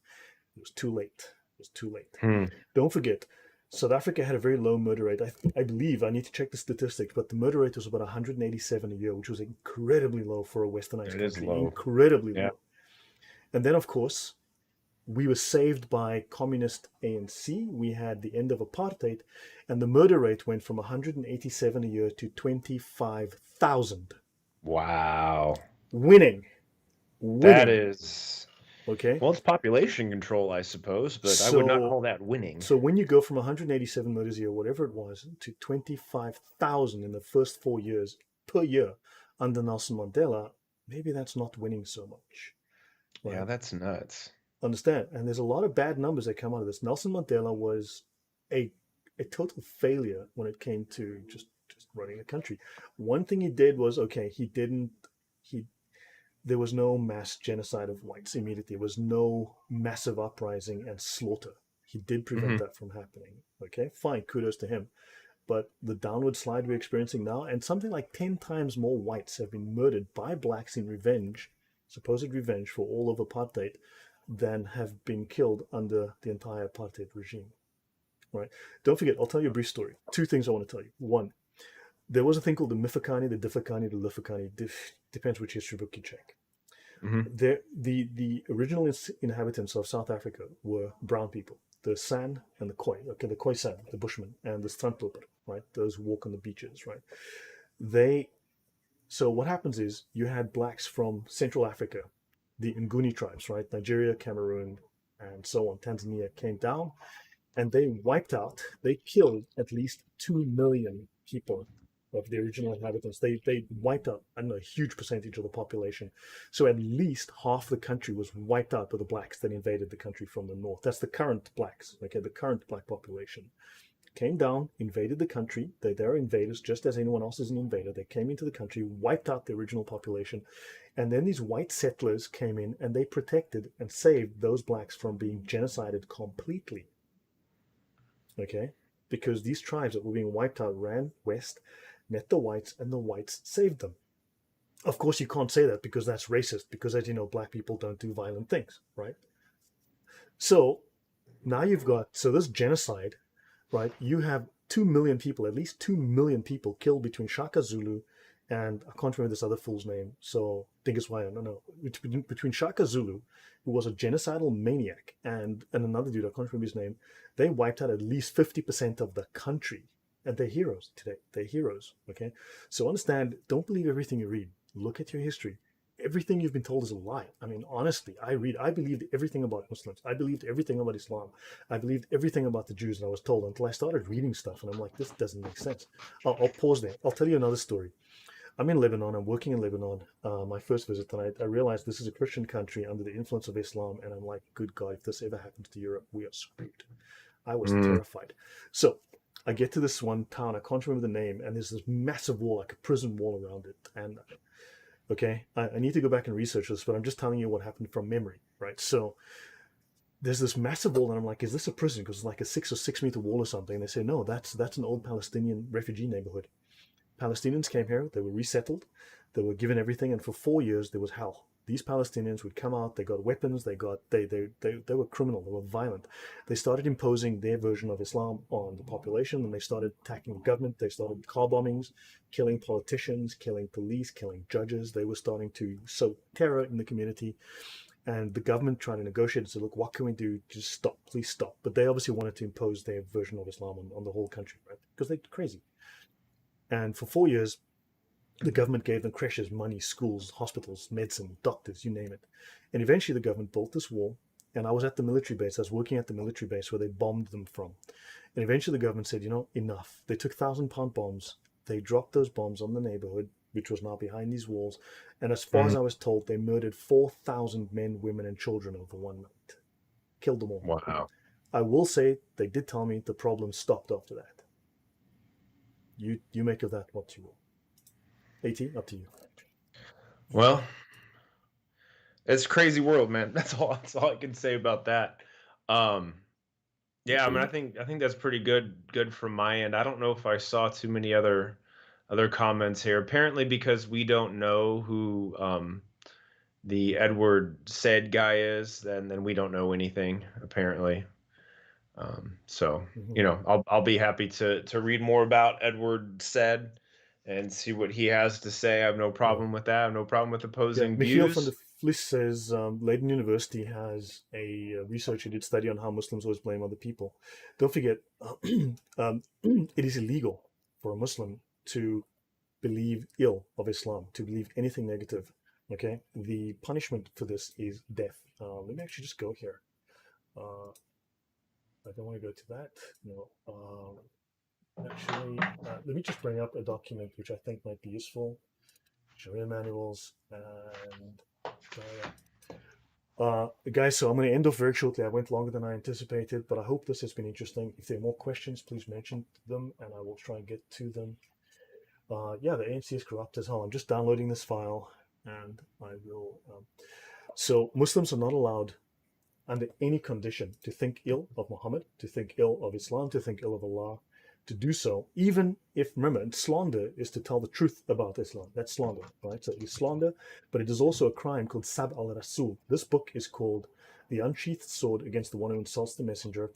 it was too late. It was too late. Hmm. Don't forget, South Africa had a very low murder rate. I believe, I need to check the statistics, but the murder rate was about 187 a year, which was incredibly low for a westernized It is country. low. Incredibly Yeah. low. And then, of course, we were saved by communist ANC. We had the end of apartheid, and the murder rate went from 187 a year to 25,000. Wow. Winning. That Winning. is, Okay. well, it's population control, I suppose, but I would not So call that winning. so when you go from 187 murders a year, whatever it was, to 25,000 in the first 4 years per year under Nelson Mandela, maybe that's not winning so much. Yeah, Right? that's nuts. Understand? And there's a lot of bad numbers that come out of this. Nelson Mandela was a total failure when it came to just running the country. One thing he did was, okay, he there was no mass genocide of whites immediately. There was no massive uprising and slaughter. He did prevent Hmm. that from happening. Okay, fine, kudos to him. But the downward slide we're experiencing now, and something like 10 times more whites have been murdered by blacks in revenge, supposed revenge for all of apartheid, than have been killed under the entire apartheid regime. Right? Don't forget, I'll tell you a brief story. 2 things I want to tell you. One, there was a thing called the Mifakani, the Difakani, the Lifakani. Depends which history book you check. Hmm. The original inhabitants of South Africa were brown people, the San and the Khoi. Okay, the Khoisan, the Bushmen, and the Strandloper, right? Those who walk on the beaches, right? They So what happens is you had blacks from Central Africa, the Nguni tribes, right? Nigeria, Cameroon, and so on. Tanzania came down and they wiped out, they killed at least 2 million people of the original inhabitants. They wiped out, I don't know, a huge percentage of the population. So at least half the country was wiped out by the blacks that invaded the country from the north. That's the current blacks, okay, the current black population came down, invaded the country. They're invaders just as anyone else is an invader. They came into the country, wiped out the original population, and then these white settlers came in and they protected and saved those blacks from being genocided completely. Okay? Because these tribes that were being wiped out ran west, met the whites, and the whites saved them. Of course, you can't say that because that's racist, because as you know, black people don't do violent things, right? So now you've got, so this genocide, right? You have 2 million people, at least 2 million people killed between Shaka Zulu and I can't remember this other fool's name. So Dingiswayo, no. Between Shaka Zulu, who was a genocidal maniac, and another dude, I can't remember his name, they wiped out at least 50% of the country. And they're heroes today. They're heroes, okay? So understand, don't believe everything you read. Look at your history. Everything you've been told is a lie. I mean, honestly, I believed everything about Muslims. I believed everything about Islam. I believed everything about the Jews, and I was told until I started reading stuff, and I'm like, this doesn't make sense. I'll pause there. I'll tell you another story. I'm in Lebanon. I'm working in Lebanon. My first visit, and I realized this is a Christian country under the influence of Islam, and I'm like, good God, if this ever happens to Europe, we are screwed. I was Mm. terrified. So I get to this one town. I can't remember the name, and there's this massive wall, like a prison wall around it, and okay, I need to go back and research this, but I'm just telling you what happened from memory, right? So there's this massive wall, and I'm like, is this a prison? Because it's like a 6 or 6 meter wall or something. And they say, no, that's an old Palestinian refugee neighborhood. Palestinians came here, they were resettled, they were given everything, and for 4 years there was hell. These Palestinians would come out, they got weapons, they were criminal, they were violent. They started imposing their version of Islam on the population, and they started attacking the government. They started car bombings, killing politicians, killing police, killing judges. They were starting to sow terror in the community. And the government tried to negotiate and said, look, what can we do? Just stop, please stop. But they obviously wanted to impose their version of Islam on the whole country, right? Because they're crazy. And for 4 years, the government gave them creches, money, schools, hospitals, medicine, doctors, you name it. And eventually the government built this wall. And I was at the military base. I was working at the military base where they bombed them from. And eventually the government said, enough. They took 1,000-pound bombs. They dropped those bombs on the neighborhood, which was now behind these walls. And as far as I was told, they murdered 4,000 men, women, and children over one night. Killed them all. Wow. I will say they did tell me the problem stopped after that. You make of that what you will. AT, up to you. Well, it's a crazy world, man. That's all I can say about that. Um, yeah, I mean, I think that's pretty good from my end. I don't know if I saw too many other comments here. Apparently, because we don't know who the Edward Said guy is, then we don't know anything apparently. So I'll be happy to read more about Edward Said and see what he has to say. I have no Yeah. problem with that. I have no problem with Yeah, opposing Michiel van views. der Vlies says Leiden University has a researcher did study on how Muslims always blame other people. Don't forget, it is illegal for a Muslim to believe ill of Islam, to believe anything negative. Okay, the punishment for this is death. Let me actually just go here. I don't want to go to that. No. Actually, let me just bring up a document which I think might be useful. Sharia manuals and guys, so I'm going to end off very shortly. I went longer than I anticipated, but I hope this has been interesting. If there are more questions, please mention them and I will try and get to them. Yeah, the ANC is corrupt as hell. I'm just downloading this file and I will. So Muslims are not allowed under any condition to think ill of Muhammad, to think ill of Islam, to think ill of Allah, to do so, even if, remember, slander is to tell the truth about Islam. That's slander, right? So it is slander, but it is also a crime called Sab al-Rasul. This book is called The Unsheathed Sword Against the One Who Insults the Messenger,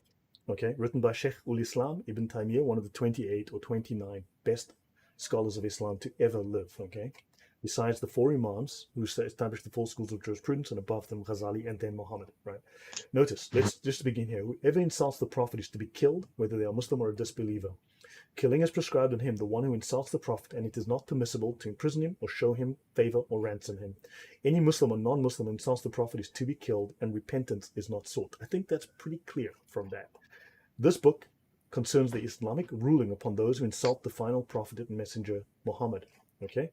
okay, written by Sheikh ul-Islam Ibn Taymiyyah, one of the 28 or 29 best scholars of Islam to ever live, okay? besides the four imams who established the four schools of jurisprudence, and above them Ghazali and then Muhammad, right? Notice, let's just begin here. Whoever insults the Prophet is to be killed, whether they are Muslim or a disbeliever. Killing is prescribed on him, the one who insults the Prophet, and it is not permissible to imprison him or show him favor or ransom him. Any Muslim or non-Muslim who insults the Prophet is to be killed, and repentance is not sought. I think that's pretty clear from that. This book concerns the Islamic ruling upon those who insult the final prophet and messenger, Muhammad. Okay?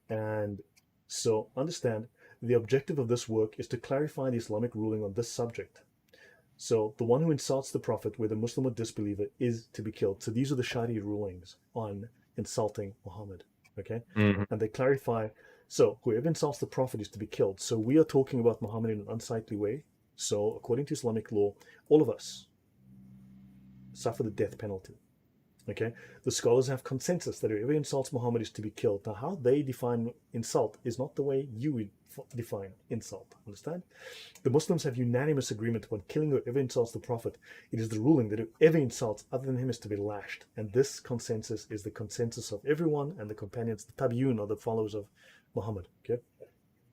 And so understand, the objective of this work is to clarify the Islamic ruling on this subject. So the one who insults the Prophet, whether Muslim or disbeliever, is to be killed. So these are the Sharia rulings on insulting Muhammad. Okay? Mm-hmm. And they clarify, so whoever insults the Prophet is to be killed. So we are talking about Muhammad in an unsightly way. So according to Islamic law, all of us suffer the death penalty. Okay, the scholars have consensus that whoever insults Muhammad is to be killed. Now, how they define insult is not the way you would define insult. Understand? The Muslims have unanimous agreement upon killing whoever insults the Prophet. It is the ruling that whoever insults other than him is to be lashed. And this consensus is the consensus of everyone, and the companions, the tabi'un, are the followers of Muhammad. Okay,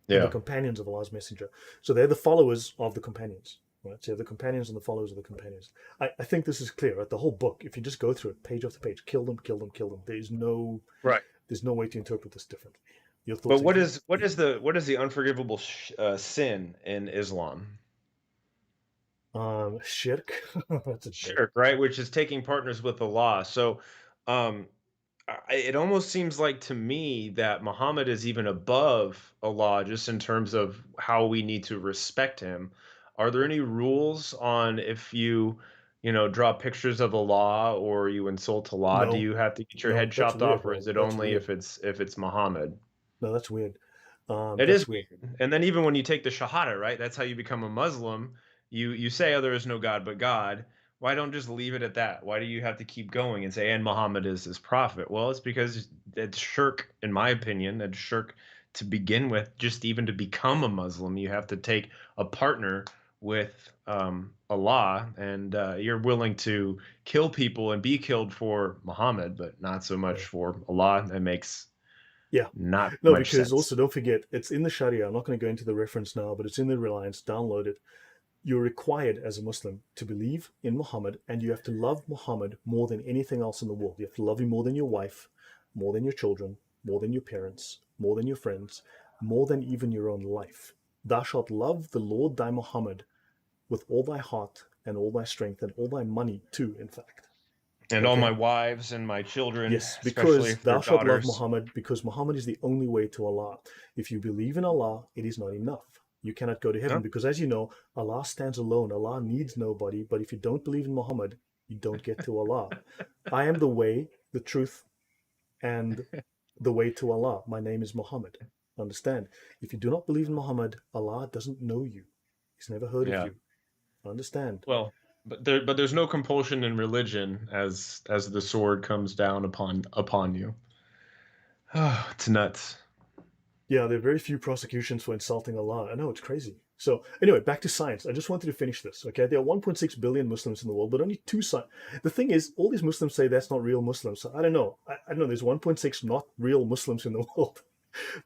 Yeah. and the companions of Allah's Messenger. So they're the followers of the companions. Right? So the companions and the followers of the companions. I think this is clear. Right? The whole book, if you just go through it page after page, kill them, kill them, kill them. There's no way to interpret this differently. Your thoughts? But what is the unforgivable sin in Islam? Shirk. That's a Shirk, right? Which is taking partners with Allah. So, it almost seems like to me that Muhammad is even above Allah just in terms of how we need to respect him. Are there any rules on if you draw pictures of Allah or you insult Allah? Do No, you have to get your no, head that's chopped weird, off, or bro. is it That's only weird. if it's Muhammad? No, that's weird. It That's is weird. weird. And then even when you take the Shahada, right? That's how you become a Muslim. You say, "Oh, there is no God but God." Why don't just leave it at that? Why do you have to keep going and say, "And Muhammad is his prophet"? Well, it's because it's shirk, in my opinion. It's shirk to begin with. Just even to become a Muslim, you have to take a partner with Allah, and you're willing to kill people and be killed for Muhammad, but not so much for Allah. That makes not No, much because sense. also don't forget, it's in the Sharia. I'm not going to go into the reference now, but it's in the Reliance. Download it. You're required as a Muslim to believe in Muhammad, and you have to love Muhammad more than anything else in the world. You have to love him more than your wife, more than your children, more than your parents, more than your friends, more than even your own life. Thou shalt love the Lord thy Muhammad with all thy heart and all thy strength and all thy money too, in fact. And all Okay? my wives and my children, Yes, especially because if they're thou shalt love daughters. Muhammad, because Muhammad is the only way to Allah. If you believe in Allah, it is not enough. You cannot go to heaven No? because, as you know, Allah stands alone. Allah needs nobody. But if you don't believe in Muhammad, you don't get to Allah. I am the way, the truth, and the way to Allah. My name is Muhammad. Understand? If you do not believe in Muhammad, Allah doesn't know you. He's never heard of Yeah. you. Understand? Well, but there's no compulsion in religion as the sword comes down upon you. It's nuts. Yeah, there are very few prosecutions for insulting Allah. I know, it's crazy. So, anyway, back to science. I just wanted to finish this, okay? There are 1.6 billion Muslims in the world, but only two The thing is, all these Muslims say that's not real Muslims. So I don't know. I don't know. There's 1.6 not real Muslims in the world.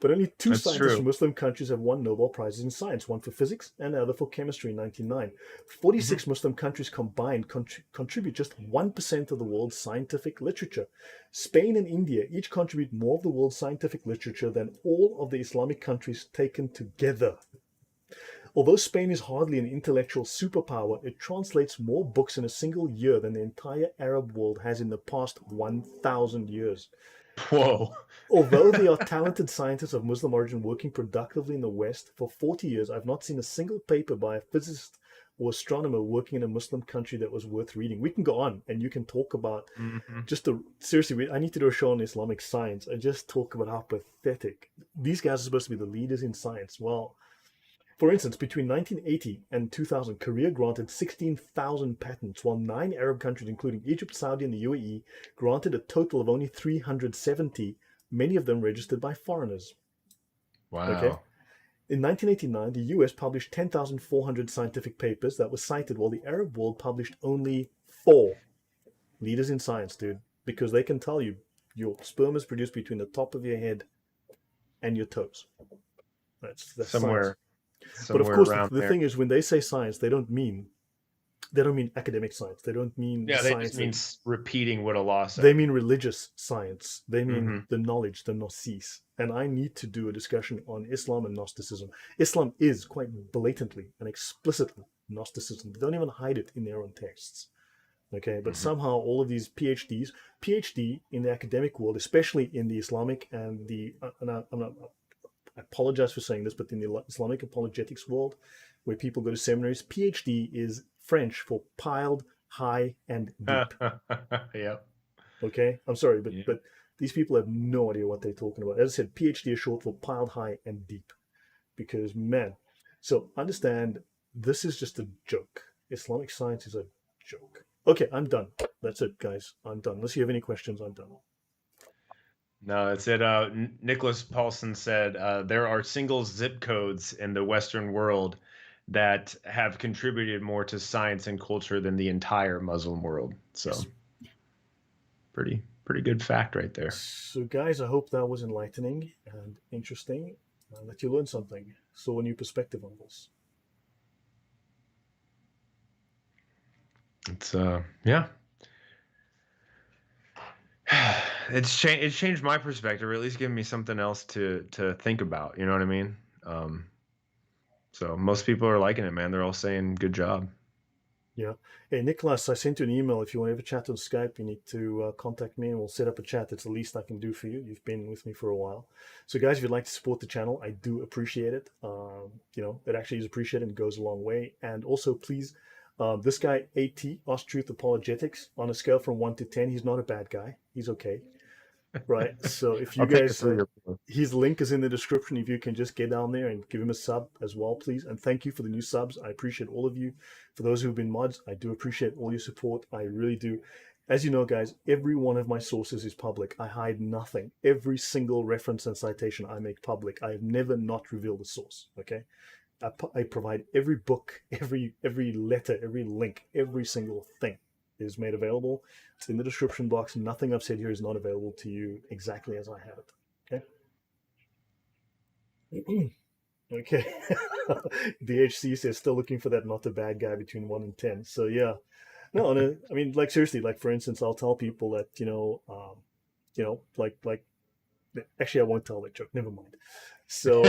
But only two That's scientists true. from Muslim countries have won Nobel Prizes in science, one for physics and the other for chemistry in 1909. Hmm. 46 Muslim countries combined contribute just 1% of the world's scientific literature. Spain and India each contribute more of the world's scientific literature than all of the Islamic countries taken together. Although Spain is hardly an intellectual superpower, it translates more books in a single year than the entire Arab world has in the past 1,000 years. Whoa. Although there are talented scientists of Muslim origin working productively in the West, for 40 years I've not seen a single paper by a physicist or astronomer working in a Muslim country that was worth reading. We can go on and you can talk about Hmm. seriously, I need to do a show on Islamic science and just talk about how pathetic. These guys are supposed to be the leaders in science. Well, for instance, between 1980 and 2000, Korea granted 16,000 patents, while 9 Arab countries, including Egypt, Saudi, and the UAE, granted a total of only 370, many of them registered by foreigners. Okay? Wow. In 1989, the US published 10,400 scientific papers that were cited, while the Arab world published only 4. Leaders in science, dude, because they can tell you your sperm is produced between the top of your head and your toes. That's science. Somewhere, But of somewhere course, around the there. thing is, when they say science, they don't mean academic science. They don't mean the Yeah, they just science mean that repeating what Allah they said. mean religious science. They mean Hmm. the knowledge, the gnosis. And I need to do a discussion on Islam and Gnosticism. Islam is quite blatantly and explicitly Gnosticism. They don't even hide it in their own texts. Okay, but Hmm. somehow all of these PhD in the academic world, especially in the Islamic and the, I apologize for saying this, but in the Islamic apologetics world, where people go to seminaries, PhD is French for piled high and deep. Yep. Okay, I'm sorry, but Yep. but these people have no idea what they're talking about. As I said, PhD is short for piled high and deep, because man, so understand this is just a joke. Islamic science is a joke. Okay, I'm done. That's it, guys. I'm done. Unless you have any questions, I'm done. No, that's it. Nicholas Paulson said there are single zip codes in the Western world that have contributed more to science and culture than the entire Muslim world. So Yes. pretty good fact right there. So, guys, I hope that was enlightening and interesting. That you learned something, saw a new perspective on this. It's yeah. It's changed my perspective, or at least given me something else to think about. You know what I mean? Um, so most people are liking it, man. They're all saying good job. Yeah. Hey, Nicholas, I sent you an email. If you want to have a chat on Skype, you need to contact me and we'll set up a chat. It's the least I can do for you. You've been with me for a while. So, guys, if you'd like to support the channel, I do appreciate it. It actually is appreciated and goes a long way. And also, please, this guy, AT, Ost Truth Apologetics, on a scale from 1 to 10, he's not a bad guy. He's okay. Right. So if you I'll take a guys, 3 or 4. his link is in the description. If you can just get down there and give him a sub as well, please. And thank you for the new subs. I appreciate all of you. For those who've been mods, I do appreciate all your support. I really do. As you know, guys, every one of my sources is public. I hide nothing. Every single reference and citation I make public. I have never not revealed the source. Okay. I provide every book, every letter, every link, every single thing is made available. It's in the description box. Nothing I've said here is not available to you exactly as I have it. Okay. Okay. DHC says still looking for that not a bad guy between 1 and 10. So yeah, no, no. I mean, like seriously, like for instance, I'll tell people that like actually I won't tell that joke. Never mind. So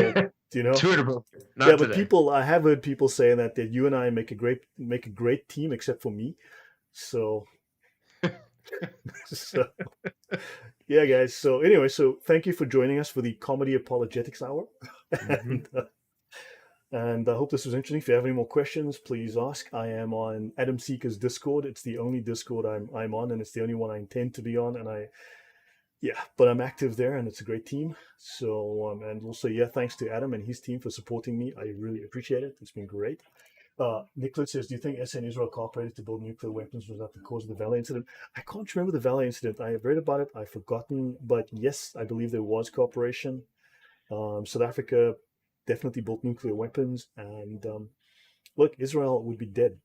you know, Two in a row. yeah, Not but today. people, I have heard people saying that you and I make a great team, except for me. So, so yeah, guys. So anyway, so thank you for joining us for the Comedy Apologetics Hour, Hmm. and I hope this was interesting. If you have any more questions, please ask. I am on Adam Seeker's Discord. It's the only Discord I'm on, and it's the only one I intend to be on. And but I'm active there, and it's a great team. So and also thanks to Adam and his team for supporting me. I really appreciate it. It's been great. Nicholas says, do you think SN Israel cooperated to build nuclear weapons? Was that the cause of the Valley incident? I can't remember the Valley incident. I have read about it. I've forgotten. But yes, I believe there was cooperation. South Africa definitely built nuclear weapons. And look, Israel would be dead.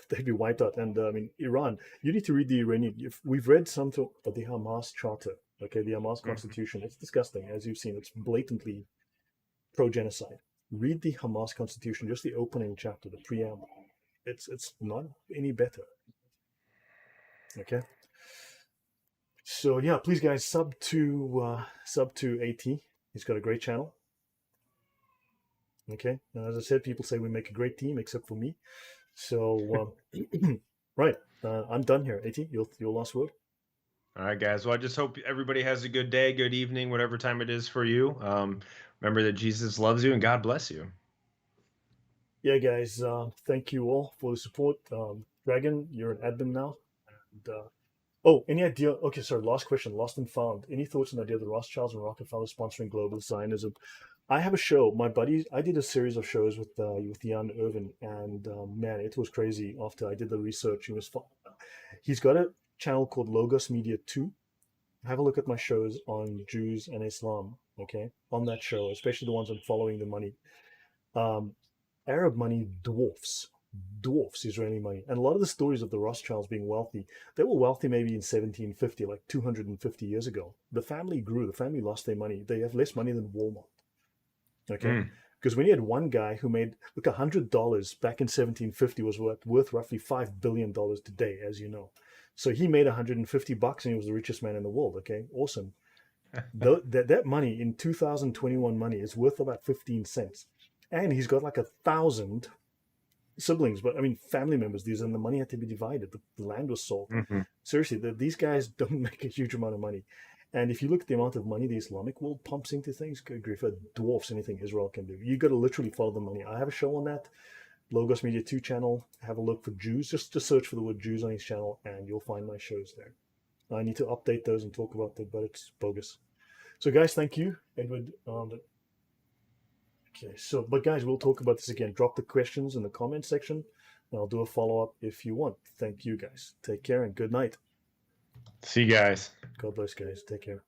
They'd be wiped out. And I mean, Iran, you need to read the Iranian. We've read some of the Hamas charter, okay, the Hamas Hmm. constitution. It's disgusting, as you've seen. It's blatantly pro-genocide. Read the Hamas constitution, just the opening chapter, the preamble. It's not any better. Okay. So yeah, please guys, sub to AT. He's got a great channel. Okay. And as I said, people say we make a great team, except for me. So right. I'm done here. AT, your last word. All right, guys. Well, I just hope everybody has a good day, good evening, whatever time it is for you. Remember that Jesus loves you and God bless you. Yeah, guys. Thank you all for the support. Dragon, you're an admin now. And, oh, any idea? Okay, sorry. Last question. Lost and found. Any thoughts on the idea of the Rothschilds and Rockefeller sponsoring global Zionism? I have a show. My buddies. I did a series of shows with Jan Irvin, and man, it was crazy. After I did the research, it was fun. He's got a channel called Logos Media 2. Have a look at my shows on Jews and Islam. Okay, on that show, especially the ones on following the money. Um, Arab money dwarfs Israeli money. And a lot of the stories of the Rothschilds being wealthy, they were wealthy maybe in 1750, like 250 years ago. The family grew, the family lost their money. They have less money than Walmart. Okay. Because when you had one guy who made, look, $100 back in 1750 was worth roughly $5 billion today, as you know. So he made $150 and he was the richest man in the world. Okay. Awesome. That money in 2021 money is worth about 15 cents. And he's got like 1,000 siblings, but I mean, family members, and the money had to be divided. The land was sold. Seriously, these guys don't make a huge amount of money. And if you look at the amount of money the Islamic world pumps into things, good grief, it dwarfs anything Israel can do. You got to literally follow the money. I have a show on that, Logos Media 2 channel. Have a look for Jews. Just search for the word Jews on his channel, and you'll find my shows there. I need to update those and talk about them, but it's bogus. So, guys, thank you, Edward. Okay, so, but guys, we'll talk about this again. Drop the questions in the comment section, and I'll do a follow-up if you want. Thank you, guys. Take care and good night. See you guys. God bless, guys. Take care.